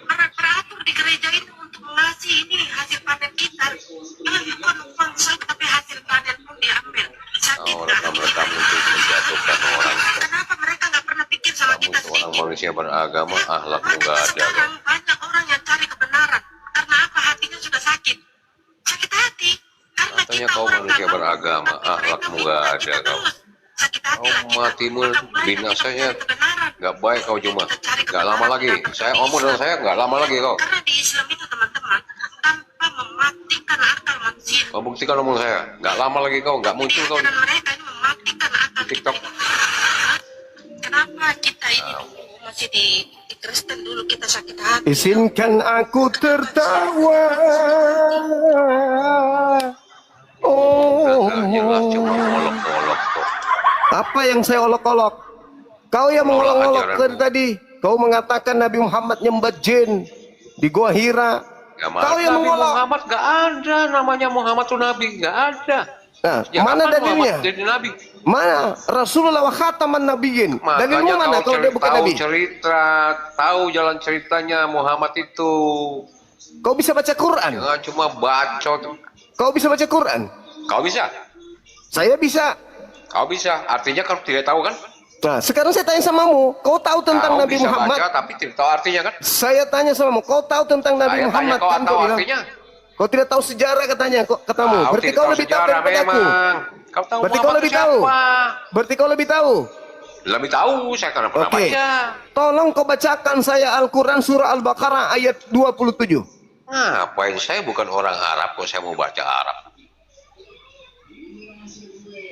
beratur di gereja ini untuk mengasih ini hasil panen kita. Bukan uang saja, tapi hasil panen pun diambil. Sakit
Oh,
nggak?
rekam-rekam untuk menjatuhkan orang.
Kenapa mereka nggak pernah pikir sama
Kamu
kita
seorang
sedikit?
manusia beragama, akhlakmu
Makanya
nggak ada.
sekarang banyak orang yang cari kebenaran. Karena apa? Hatinya sudah sakit. Sakit hati. Karena
Katanya
kita
kau
orang
manusia
nggak mau
beragama,
tapi mereka
akhlakmu
mau
nggak
kita
ada kau.
terus. Sakit hati
Kau
lah kita.
matimu
Maka mulai
binasanya
kita kebenaran.
nggak baik kau cuma. Nggak lama lagi. Saya omong dengan saya nggak lama lagi kau.
Karena di Islam itu teman-teman tanpa mematikan akal manusia.
Kau buktikan omong saya. Nggak lama lagi kau nggak muncul kau.
Karena mereka ini mematikan akal
TikTok.
Kenapa kita ini dulu masih di Kristen dulu kita sakit hati.
Izinkan aku tertawa. Oh.
Nggak jelas cuma olok-olok kok.
Apa yang saya olok-olok? Kau yang mengolok-olok
ajaran.
tadi. Kau mengatakan Nabi Muhammad nyembah jin di Gua Hira.
Ya,
Kau yang
Nabi
mengolok.
Muhammad nggak ada namanya Muhammad tuh Nabi nggak ada.
Nah,
Ya,
mana
kapan
dalilnya?
Muhammad jadi Nabi?
Mana Rasulullah wa khataman nabiyyin? Dalilmu mana kalau dia bukan
tahu
nabi?
cerita, tahu jalan ceritanya Muhammad itu.
Kau bisa baca Quran?
Jangan cuma bacot.
Kau bisa baca Quran?
Kau bisa?
Saya bisa.
Kau bisa. Artinya kau tidak tahu kan?
Nah, sekarang saya tanya samamu, kau tahu tentang
Kau
Nabi
bisa
Muhammad?
baca tapi tidak tahu artinya kan?
Saya tanya samamu, kau tahu tentang Nabi
Saya tanya
Muhammad?
kau
Kan
tahu
bilang,
artinya?
kau tidak tahu sejarah katanya, katamu.
Kau
Berarti
tidak
kau
tahu
lebih tahu
sejarah
daripada aku.
memang. Kau tahu
Berarti kau
Muhammad
lebih
itu
tahu.
siapa?
Berarti kau lebih tahu.
Lebih tahu, saya karena pernah
Oke.
baca.
Tolong kau bacakan saya Al-Quran surah Al-Baqarah ayat 27.
Ngapain saya bukan orang Arab kok saya mau baca Arab?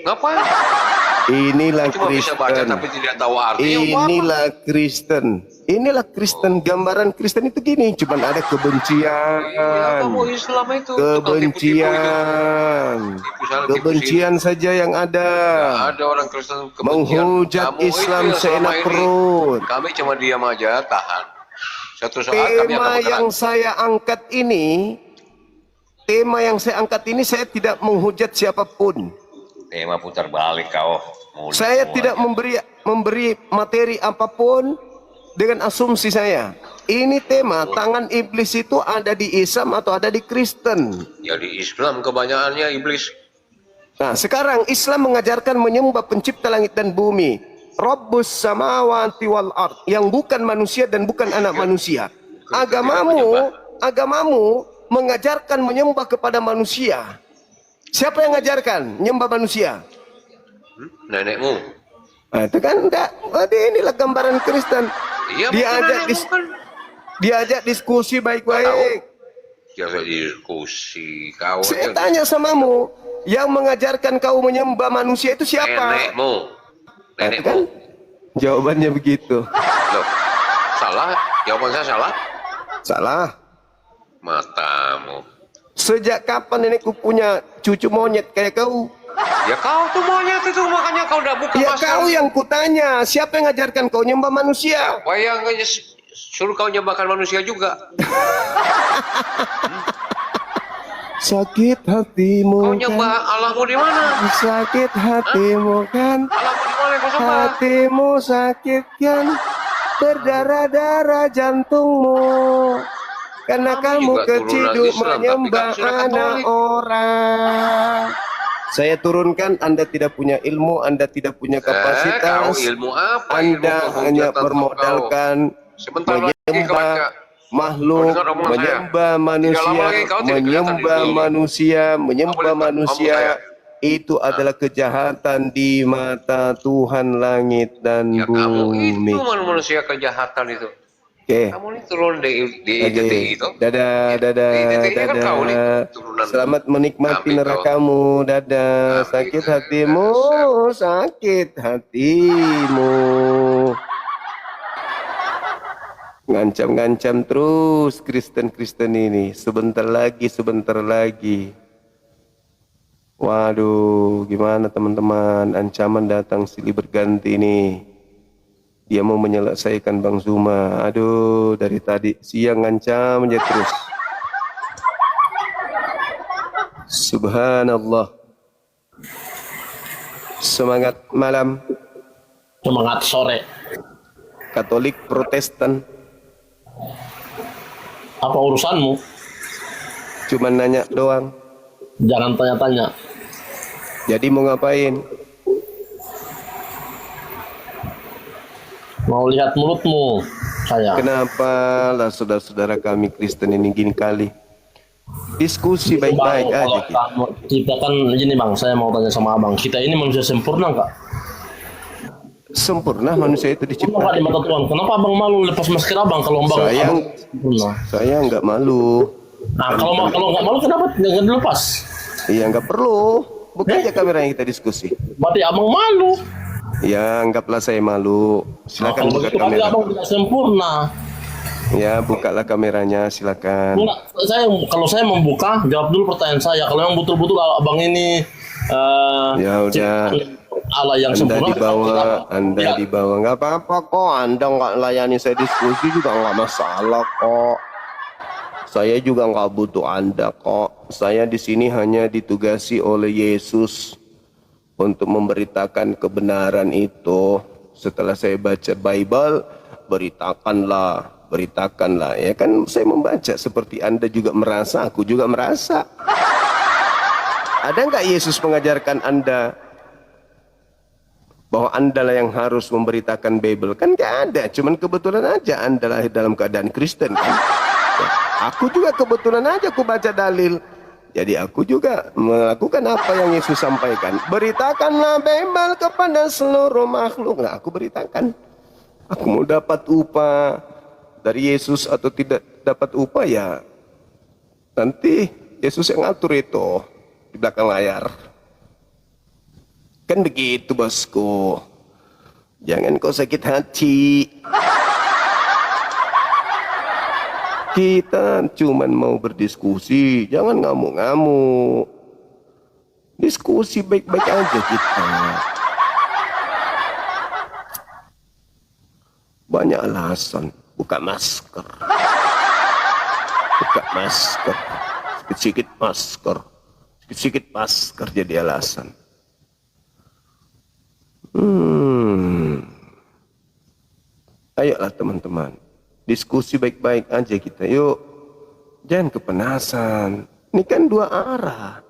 Ngapain?
Inilah
Cuma bisa baca
Kristen.
tapi tidak tahu arti. Apa?
Inilah Kristen. Inilah Kristen. Gambaran Kristen itu gini. Cuman ada kebencian.
Iya, kamu Islam itu. Tukang tipu-tipu itu.
Kebencian.
Tipu sana, tipu
Kebencian saja yang ada.
sini. Ada orang Kristen kebencian.
Menghujat
Kamu itu
Islam
yang selama
seenak
ini.
perut.
Kami cuma diam aja, tahan. Suatu saat kami akan
Tema yang
bergerak.
saya angkat ini, saya tidak menghujat siapapun.
Tema putar balik kau. Mulut
Saya
semua.
tidak memberi materi apapun dengan asumsi saya. Ini tema tangan iblis itu ada di Islam atau ada di Kristen.
Ya di Islam kebanyakannya iblis.
Nah, sekarang Islam mengajarkan menyembah pencipta langit dan bumi. Rabbus samawati wal ard, yang bukan manusia dan bukan anak manusia. Agamamu mengajarkan menyembah kepada manusia. Siapa yang mengajarkan menyembah manusia?
Nenekmu.
Nah, itu kan enggak. Inilah gambaran Kristen.
Iya,
Diajak diskusi baik-baik.
Jangan diskusi kau.
Saya tanya samamu, yang mengajarkan kau menyembah manusia itu siapa?
Nenekmu.
Nah, itu kan jawabannya begitu.
Loh, salah? Jawaban saya salah?
Salah.
Matamu.
Sejak kapan nenekku punya cucu monyet kayak kau?
Ya kau tuh monyet itu, makanya kau udah buka
Ya
masker.
kau yang kutanya, siapa yang ngajarkan kau nyembah manusia?
Wah, yang suruh kau nyembahkan manusia juga.
Sakit hatimu
Kau nyembah Allahmu di mana?
sakit hatimu kan,
Allahmu di mana kau sembah?
hatimu sakit kan, berdarah-darah jantungmu. Karena kamu
juga
keciduk
turunan Islam, tapi
menyembah
kamu sudah
anak
Katolik.
orang. Saya turunkan, Anda tidak punya ilmu, Anda tidak punya
Kau
kapasitas.
ilmu apa?
Anda
Ilmu
hanya
penghujatan
bermodalkan
Sebentar lagi kau
menyembah
baca.
makhluk,
Kau dengar omongan
menyembah
saya?
manusia,
Tidak lama lagi kau tidak kelihatan di sini.
menyembah
Kau boleh
manusia.
ngomong
Itu adalah kejahatan di mata Tuhan langit dan
Ya kamu
bumi.
itu manusia kejahatan itu.
Oke.
Kamu ini turun di
Oke.
ITTI itu.
Dadah, dadah,
ITTI kan kau nih
dadah.
turunan.
Selamat menikmati
Kami
nerakamu. Dadah.
Kami
Sakit
ke-
hatimu, sakit hatimu. Ngancam-ngancam terus Kristen-Kristen ini. Sebentar lagi, sebentar lagi. Waduh, gimana teman-teman? Ancaman datang silih berganti nih. Dia mau menyelesaikan Bang Zuma. Aduh, dari tadi siang ngancam aja terus. Subhanallah. Semangat malam.
Semangat sore.
Katolik Protestan.
Apa urusanmu?
Cuman nanya doang.
Jangan tanya-tanya.
Jadi mau ngapain?
Mau lihat mulutmu, saya.
Kenapa lah saudara-saudara kami Kristen ini gini kali? Diskusi baik-baik
Bang,
aja.
kalau kita kan gini bang, saya mau tanya sama abang, kita ini manusia sempurna nggak?
Sempurna manusia itu
Sempurna
diciptakan.
nggak di mata Tuhan? Kenapa abang malu lepas masker abang kalau abang sempurna?
Saya nggak malu.
Nah kalau nggak malu kenapa nggak dilepas?
Iya nggak perlu. Buka aja kameranya kita diskusi.
Berarti abang malu.
Ya anggaplah saya malu. Silakan
Kalau
buka
begitu berarti
kamera.
abang tidak sempurna.
Ya bukalah kameranya silakan.
Enggak, kalau saya membuka, jawab dulu pertanyaan saya. Kalau yang betul-betul abang ini
Ya udah.
ciptaan Allah yang
Anda
sempurna.
Anda
Ya.
dibawa. Nggak apa-apa kok. Anda nggak layani saya diskusi juga nggak masalah kok. Saya juga nggak butuh Anda kok. Saya di sini hanya ditugasi oleh Yesus untuk memberitakan kebenaran itu. Setelah saya baca Bible, beritakanlah. Ya kan saya membaca seperti Anda juga merasa, aku juga merasa. Ada nggak Yesus mengajarkan Anda bahwa Anda lah yang harus memberitakan Bible? Kan nggak ada, cuman kebetulan aja Anda lahir dalam keadaan Kristen kan. Ya, aku juga kebetulan aja aku baca dalil. Jadi aku juga melakukan apa yang Yesus sampaikan. Beritakanlah Bible kepada seluruh makhluk. Nah, aku beritakan. Aku mau dapat upah dari Yesus atau tidak dapat upah ya nanti Yesus yang ngatur itu di belakang layar. Kan begitu bosku. Jangan kau sakit hati. Kita cuman mau berdiskusi, jangan ngamuk-ngamuk. Diskusi baik-baik aja kita. Banyak alasan. Buka masker. Buka masker. Sikit-sikit masker. Sikit-sikit masker jadi alasan. Ayolah teman-teman. Diskusi baik-baik aja kita. Yuk. Jangan kepanasan. Ini kan dua arah.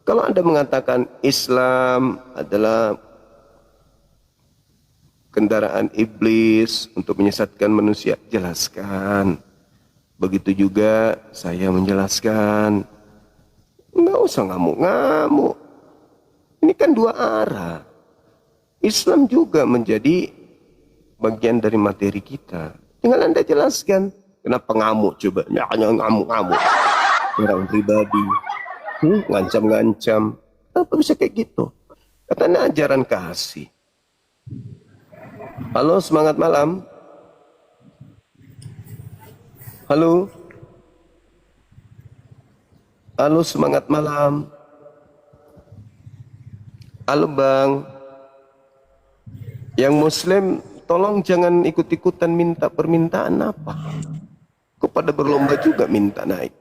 Kalau Anda mengatakan Islam adalah kendaraan iblis untuk menyesatkan manusia, jelaskan. Begitu juga saya menjelaskan. Nggak usah ngamuk-ngamuk. Ini kan dua arah. Islam juga menjadi bagian dari materi kita. Tinggal Anda jelaskan. Kenapa ngamuk coba? Ya, hanya ngamuk-ngamuk. Orang pribadi. Ngancam-ngancam. Apa bisa kayak gitu? Katanya ajaran kasih. Halo, semangat malam. Halo. Halo, semangat malam. Halo Bang. Yang Muslim, tolong jangan ikut-ikutan minta permintaan apa. Kok pada berlomba juga minta naik.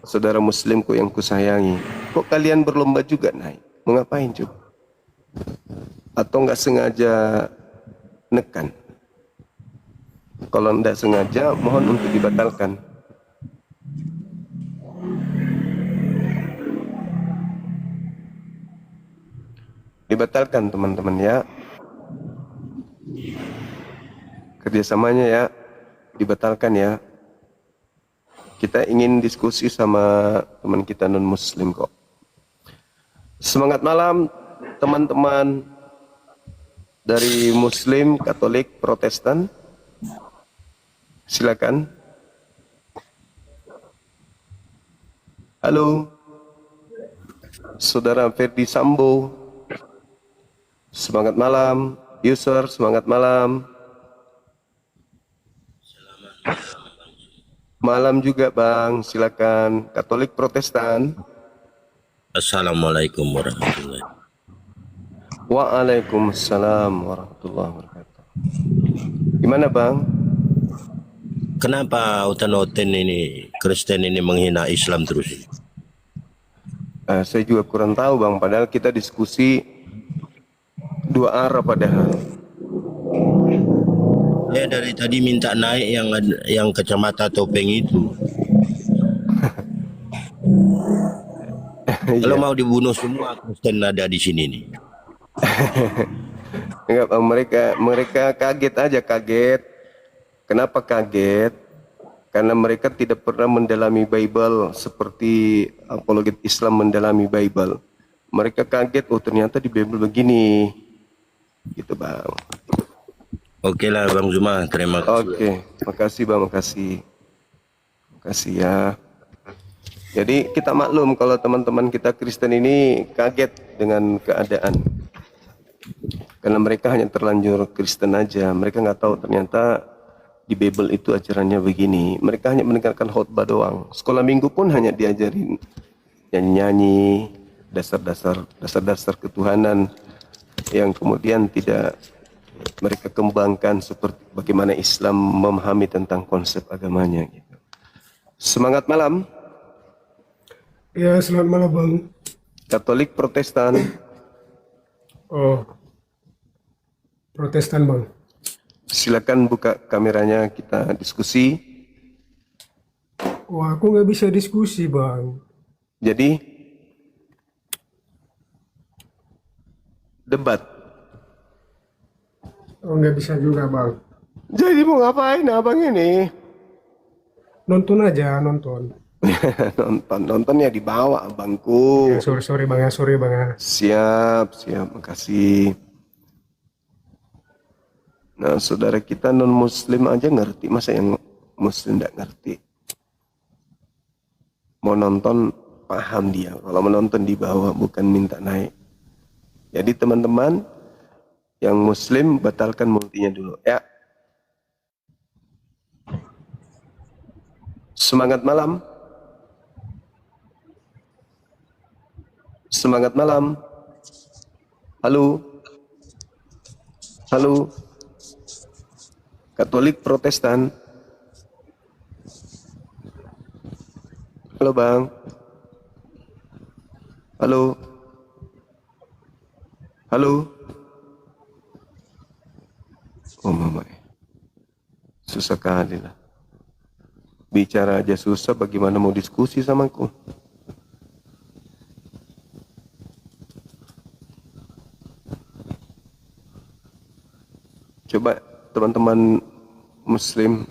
Saudara Muslimku yang kusayangi, kok kalian berlomba juga naik? Mau ngapain coba? Atau nggak sengaja nekan? Kalau nggak sengaja, mohon untuk dibatalkan. Dibatalkan teman-teman ya. Kerjasamanya ya, dibatalkan ya. Kita ingin diskusi sama teman kita non-muslim kok. Semangat malam teman-teman dari Muslim, Katolik, Protestan. Silakan. Halo. Saudara Ferdi Sambo. Semangat malam. User, semangat malam. Malam juga Bang, silakan. Katolik, Protestan.
Assalamualaikum warahmatullahi wabarakatuh.
Waalaikumsalam warahmatullahi wabarakatuh. Gimana Bang?
Kenapa Utan-Utan ini Kristen ini menghina Islam terus?
Saya juga kurang tahu Bang, padahal kita diskusi dua arah padahal.
Saya dari tadi minta naik yang kacamata topeng itu. Kalau mau dibunuh semua Kristen ada di sini nih.
Enggak Bang, mereka kaget aja, kaget. Kenapa kaget? Karena mereka tidak pernah mendalami Bible seperti apologet Islam mendalami Bible. Mereka kaget, oh ternyata di Bible begini. Gitu Bang.
Oke lah Bang Zuma, terima kasih.
Oke, makasih Bang, makasih. Makasih ya. Jadi kita maklum kalau teman-teman kita Kristen ini kaget dengan keadaan. Karena mereka hanya terlanjur Kristen aja. Mereka nggak tahu ternyata di Bible itu ajarannya begini. Mereka hanya mendengarkan khotbah doang. Sekolah minggu pun hanya diajarin nyanyi-nyanyi, dasar-dasar ketuhanan yang kemudian tidak mereka kembangkan seperti bagaimana Islam memahami tentang konsep agamanya. Gitu. Semangat malam.
Ya, selamat malam Bang.
Katolik, Protestan.
Oh, Protestan Bang.
Silakan buka kameranya, kita diskusi.
Wah, aku nggak bisa diskusi Bang.
Jadi debat.
Oh, nggak bisa juga Bang.
Jadi mau ngapain abang ini?
Nonton aja, nonton.
Nontonnya di bawah abangku.
Ya, sorry Bang ya, sorry Bang ya.
Siap, makasih. Nah, saudara kita non muslim aja ngerti, masa yang muslim nggak ngerti? Mau nonton paham dia, kalau menonton di bawah bukan minta naik. Jadi teman-teman yang muslim batalkan multinya dulu ya. Semangat malam. Semangat malam. Halo. Halo. Katolik Protestan. Halo Bang. Halo. Halo. Oh mama, susah kali lah. Bicara aja susah, bagaimana mau diskusi sama aku? Coba teman-teman muslim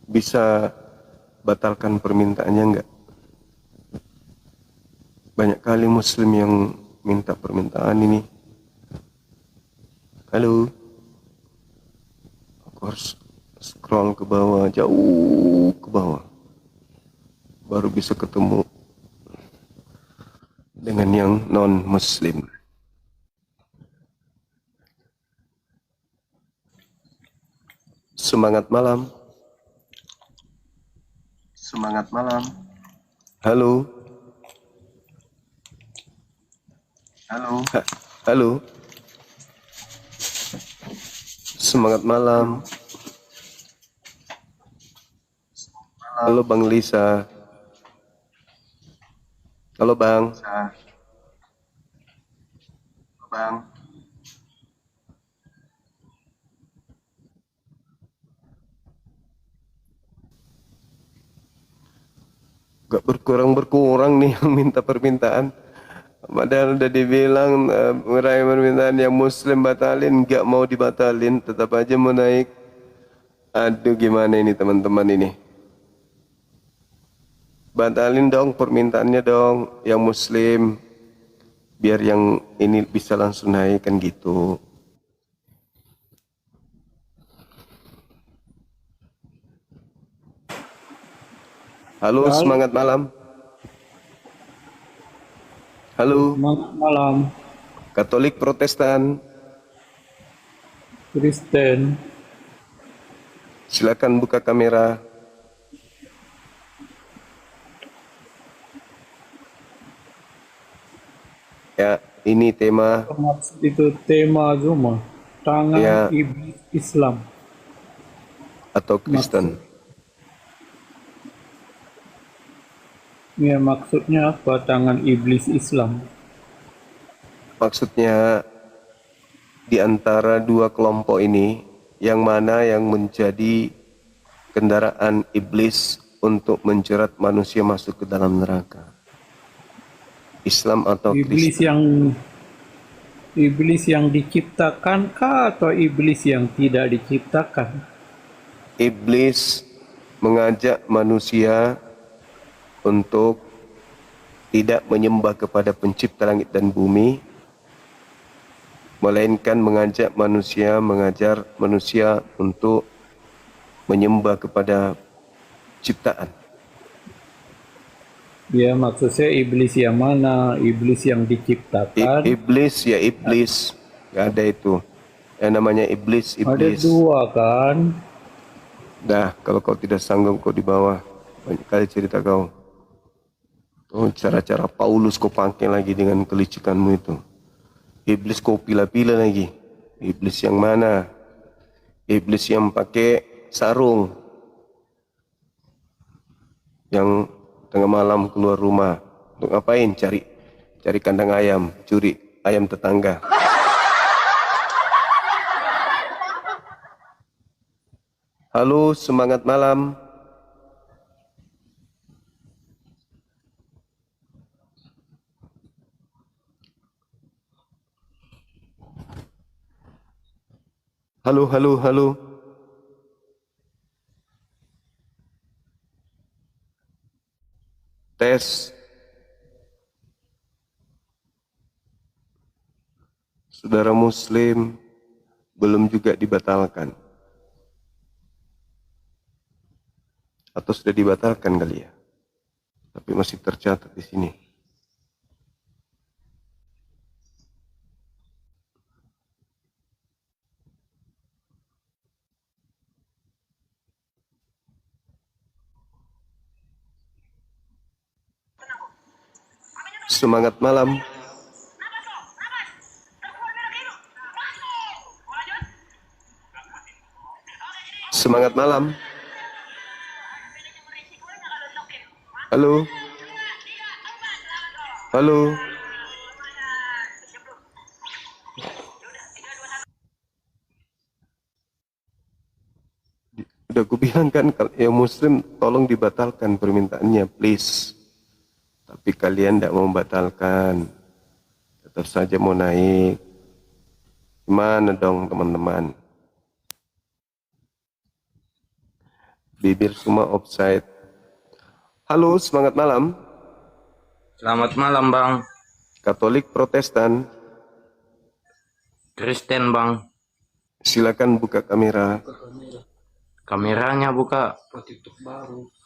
bisa batalkan permintaannya enggak? Banyak kali muslim yang minta permintaan ini. Halo. Aku harus scroll ke bawah, jauh ke bawah. Baru bisa ketemu dengan yang non-muslim. Semangat malam. Semangat malam. Halo. Halo. Halo. Semangat malam. Halo Bang Lisa. Halo Bang. Halo Bang. Gak berkurang-berkurang nih yang minta permintaan. Padahal udah dibilang meraih permintaan yang muslim batalin, gak mau dibatalin, tetap aja mau naik. Aduh gimana ini teman-teman ini. Batalin dong permintaannya dong yang muslim. Biar yang ini bisa langsung naik kan gitu. Halo, semangat malam. Halo.
Semangat malam.
Katolik Protestan.
Kristen.
Silakan buka kamera. Ya, ini tema.
Maksud itu tema agama. Tangan
Ya.
iblis Islam.
Atau Kristen.
Ya, maksudnya apa tangan iblis Islam?
Maksudnya di antara dua kelompok ini, yang mana yang menjadi kendaraan iblis untuk menjerat manusia masuk ke dalam neraka? Islam atau Kristen?
Iblis yang diciptakan kah atau iblis yang tidak diciptakan?
Iblis mengajak manusia untuk tidak menyembah kepada pencipta langit dan bumi, melainkan mengajar manusia untuk menyembah kepada ciptaan.
Ya, maksud saya iblis yang mana? Iblis yang diciptakan?
Iblis ya iblis, nggak ada itu. Yang namanya iblis.
Ada dua kan?
Dah, kalau kau tidak sanggup kau di bawah. Banyak kali cerita kau. Oh, cara-cara Paulus kau pakai lagi dengan kelicikanmu itu. Iblis kau pilih-pilih lagi. Iblis yang mana? Iblis yang pakai sarung. Yang tengah malam keluar rumah. Untuk ngapain? Cari kandang ayam. Curi ayam tetangga. Halo, semangat malam. Halo, halo, halo. Tes. Saudara Muslim belum juga dibatalkan. Atau sudah dibatalkan kali ya. Tapi masih tercatat di sini. Semangat malam. Semangat malam. Halo. Halo. Udah aku bilang kan, kalau yang muslim tolong dibatalkan permintaannya, please. Tapi kalian tidak mau membatalkan, tetap saja mau naik. Gimana dong teman-teman? Bibir semua offside. Halo, semangat malam.
Selamat malam, Bang.
Katolik, Protestan.
Kristen, Bang.
Silakan buka kamera.
Kameranya buka.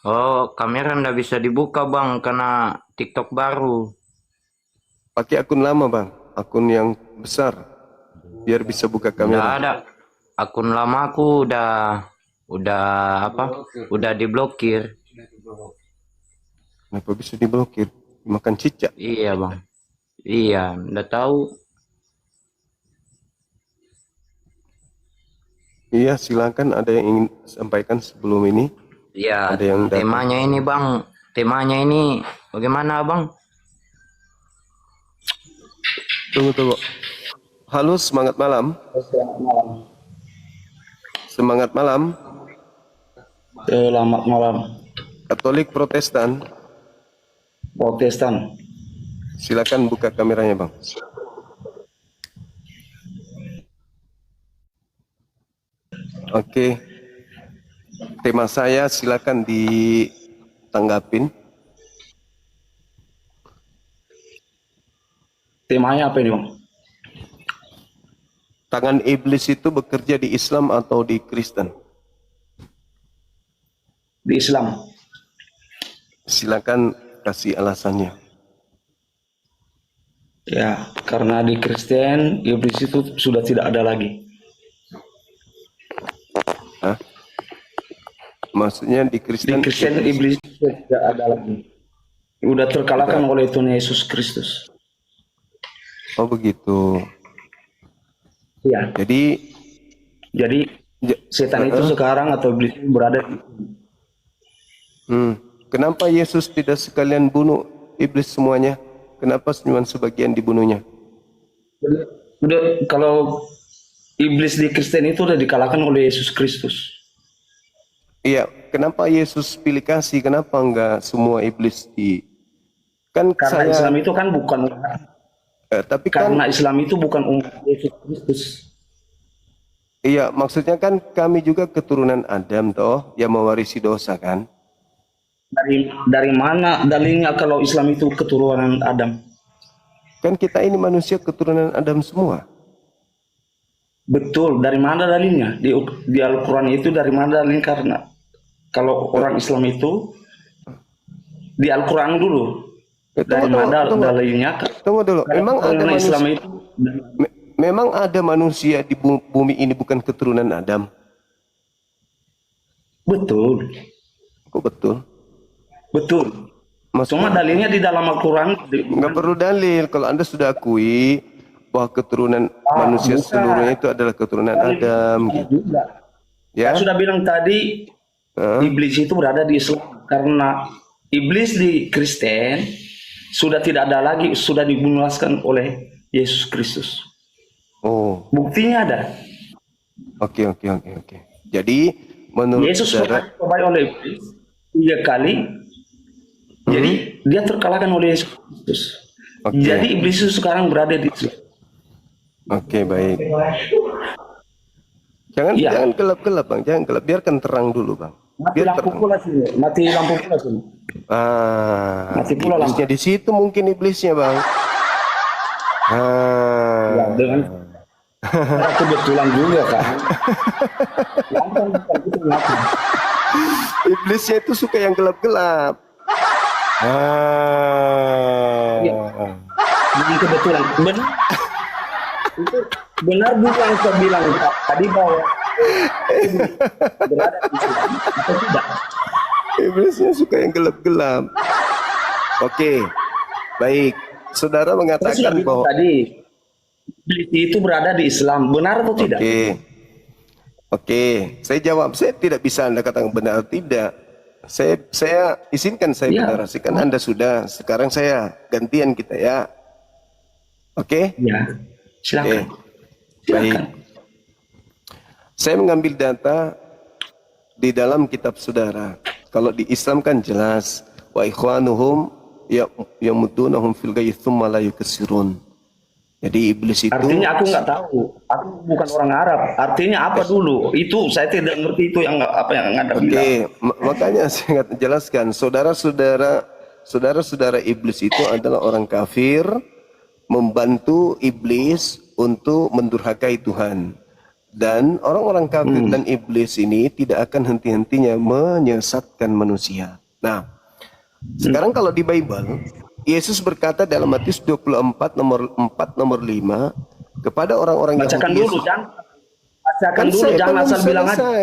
Oh, kamera ndak bisa dibuka, Bang, karena TikTok baru.
Pakai akun lama, Bang. Akun yang besar. Biar bisa buka
Nggak
kamera.
ada. Akun lama aku udah apa? Udah diblokir.
Kenapa bisa diblokir? Makan cicak.
Iya, Bang. Iya, ndak tahu.
Iya, silakan, ada yang ingin sampaikan sebelum ini?
Iya,
Ada yang datang.
temanya ini, Bang. Temanya ini bagaimana, Bang?
Tunggu. Halo, semangat malam. Semangat malam.
Selamat malam.
Katolik, Protestan.
Protestan.
Silakan buka kameranya, Bang. Oke. Tema saya silakan ditanggapin.
Temanya apa ini, Bang?
Tangan iblis itu bekerja di Islam atau di Kristen?
Di Islam.
Silakan kasih alasannya.
Ya, karena di Kristen iblis itu sudah tidak ada lagi.
Hah? Maksudnya di Kristen?
Di Kristen iblis sudah tidak ada lagi. Sudah terkalahkan oleh Tuhan Yesus Kristus.
Oh begitu.
Iya. Jadi setan itu sekarang atau iblis itu berada di
Kenapa Yesus tidak sekalian bunuh iblis semuanya? Kenapa cuma sebagian dibunuhnya?
Udah, kalau iblis di Kristen itu udah dikalahkan oleh Yesus Kristus.
Iya, kenapa Yesus pilih kasih? Kenapa enggak semua iblis di? Kan
Karena Islam itu kan bukan
tapi
karena Islam itu bukan umat Yesus Kristus.
Iya, maksudnya kan kami juga keturunan Adam toh, yang mewarisi dosa kan?
Dari mana dalilnya kalau Islam itu keturunan Adam?
Kan kita ini manusia keturunan Adam semua.
Betul, dari mana dalilnya? Di Al-Quran itu dari mana dalilnya? Karena kalau orang Islam itu di Al-Quran dulu. Dari mana dalilnya?
Tunggu dulu, memang ada manusia,
Islam itu
memang ada manusia di bumi ini bukan keturunan Adam.
Betul.
Kok betul?
Betul.
Cuma
dalilnya di dalam Al-Quran.
Nggak perlu dalil. Kalau Anda sudah akui bahwa keturunan manusia seluruhnya itu adalah keturunan Adam. Gitu.
Ya. Saya sudah bilang tadi, iblis itu berada di Islam. Karena iblis di Kristen sudah tidak ada lagi, sudah dibunaskan oleh Yesus Kristus.
Oh.
Buktinya ada.
Oke. Jadi menurut
Yesus
saudara,
dicobai oleh iblis 3 kali. Jadi dia terkalahkan oleh Yesus Kristus. Jadi iblis itu sekarang berada di Islam.
Oke, baik. Jangan gelap-gelap, Bang. Jangan gelap. Biarkan terang dulu, Bang.
Mati lampu pula sini. Mati lampu pula sini. Mati pula
iblisnya di situ mungkin iblisnya, Bang.
Ya, dengan kebetulan juga kan.
Iblisnya itu suka yang gelap-gelap.
Ini kebetulan benar. Itu benar bukan yang saya bilang tadi bahwa berada di sini atau tidak?
Iblisnya suka yang gelap-gelap. Oke, baik. saudara mengatakan
Saya sudah bilang
bahwa
tadi, iblis itu berada di Islam, benar atau tidak?
Oke, saya jawab, saya tidak bisa Anda katakan benar atau tidak. Saya izinkan saya menarasikan, Anda sudah. Sekarang saya gantian kita ya. Oke?
Ya, silakan.
Baik. Saya mengambil data di dalam kitab saudara. Kalau di Islam kan jelas, wa ikhwanuhum yamudunahum fil ghayyi tsumma la yukassirun. Jadi iblis itu...
Artinya aku nggak tahu, aku bukan orang Arab. Artinya apa dulu? Itu saya tidak ngerti itu yang apa yang Anda bilang.
Makanya saya jelaskan, saudara-saudara iblis itu adalah orang kafir, membantu iblis untuk mendurhakai Tuhan. Dan orang-orang kafir dan iblis ini tidak akan henti-hentinya menyesatkan manusia. Nah, sekarang kalau di Bible, Yesus berkata dalam Matius 24 nomor 4 nomor 5 kepada orang-orang Yahudi.
Bacakan dulu, bacakan dulu, jangan asal bilang aja.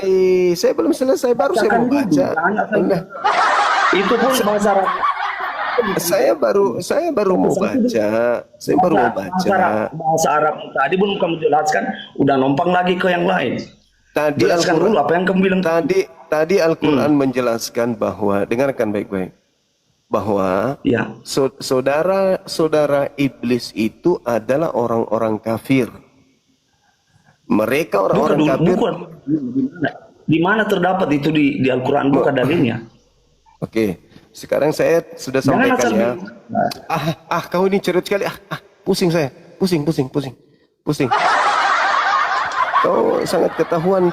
Saya belum selesai, baru saya mau baca.
Itu pun bahasa Arab.
Saya baru mau baca. Saya baru mau baca.
Bahasa Arab tadi belum kamu jelaskan, udah numpang lagi ke yang lain.
Tadi
jelaskan dulu apa yang kamu bilang.
Tadi Al-Quran menjelaskan bahwa, dengarkan baik-baik, bahwa saudara-saudara iblis itu adalah orang-orang kafir. Mereka orang-orang kafir.
Di mana terdapat itu di Al-Quran? Bukan dalilnya.
Oke, sekarang saya sudah sampaikan ya. Kau ini cerut sekali. Pusing saya. Pusing. Kau sangat ketahuan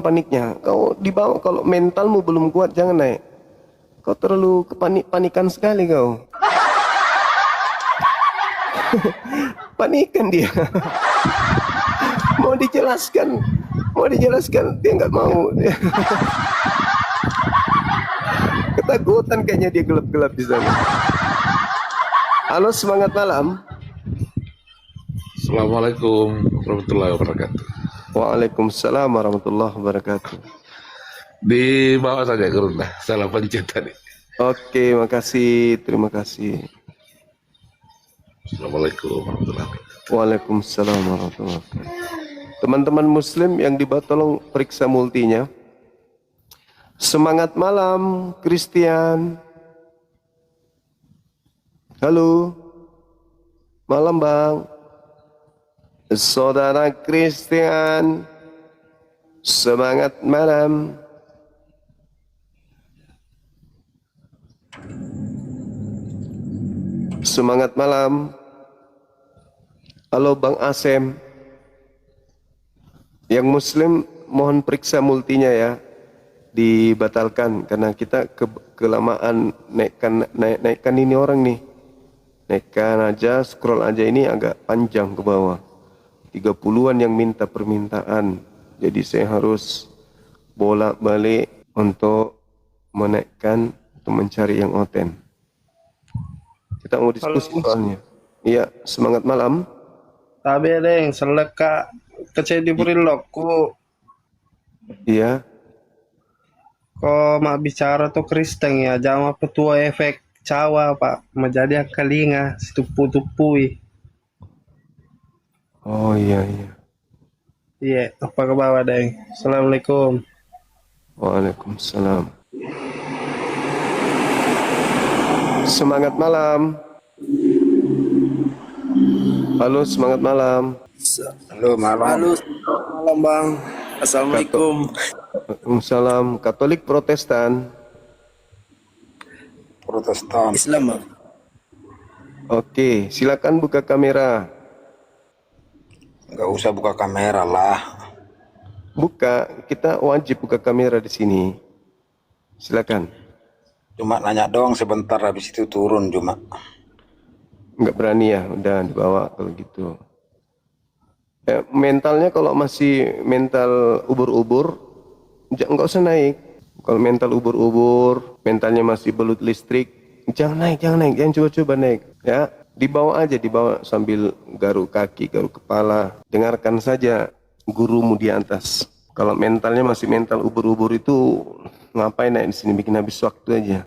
paniknya. Kau dibawa, kalau mentalmu belum kuat jangan naik. Kau terlalu panikan sekali kau. Panikan dia. Mau dijelaskan dia nggak mau. Ketakutan kayaknya dia gelap-gelap di sana. Halo, semangat malam.
Assalamualaikum warahmatullahi wabarakatuh.
Waalaikumsalam warahmatullahi wabarakatuh.
Di bawah saja Gurunda, salah pencet tadi.
Oke, makasih, terima kasih.
Assalamualaikum warahmatullahi wabarakatuh.
Waalaikumsalam warahmatullahi wabarakatuh. Teman-teman muslim yang di bawah tolong periksa multinya. Semangat malam, Christian. Halo. Malam, Bang. Saudara Christian. Semangat malam. Semangat malam. Halo Bang Asem. Yang muslim mohon periksa multinya ya. Dibatalkan karena kita kelamaan naikkan ini orang nih. Naikkan aja, scroll aja, ini agak panjang ke bawah. 30-an yang minta permintaan. Jadi saya harus bolak-balik untuk menaikkan, untuk mencari yang oten. Kita mau diskusi soalnya. Iya, semangat malam.
Tabe deng, seleka kecil di Purilokku.
Iya.
Kok mak bicara tuh Kristen ya, jangan petua efek cawa pak, menjadi kalinga tupu-tupui.
Oh iya.
Iya, apa kabar deng? Assalamualaikum.
Waalaikumsalam. Semangat malam. Halo, semangat malam.
Halo, malam Bang. Assalamualaikum.
Waalaikumsalam. Katolik Protestan?
Protestan. Islam, Bang.
Oke, silakan buka kamera.
Nggak usah buka kamera lah.
Buka, kita wajib buka kamera di sini. Silakan.
Cuma nanya doang sebentar, habis itu turun cuma.
Nggak berani ya, udah dibawa kalau gitu. Mentalnya kalau masih mental ubur-ubur, nggak usah naik. Kalau mental ubur-ubur, mentalnya masih belut listrik, jangan naik, jangan coba-coba naik. Ya, dibawa aja, dibawa sambil garuk kaki, garuk kepala. Dengarkan saja gurumu di atas. Kalau mentalnya masih mental ubur-ubur itu, ngapain naik di sini, bikin habis waktu aja.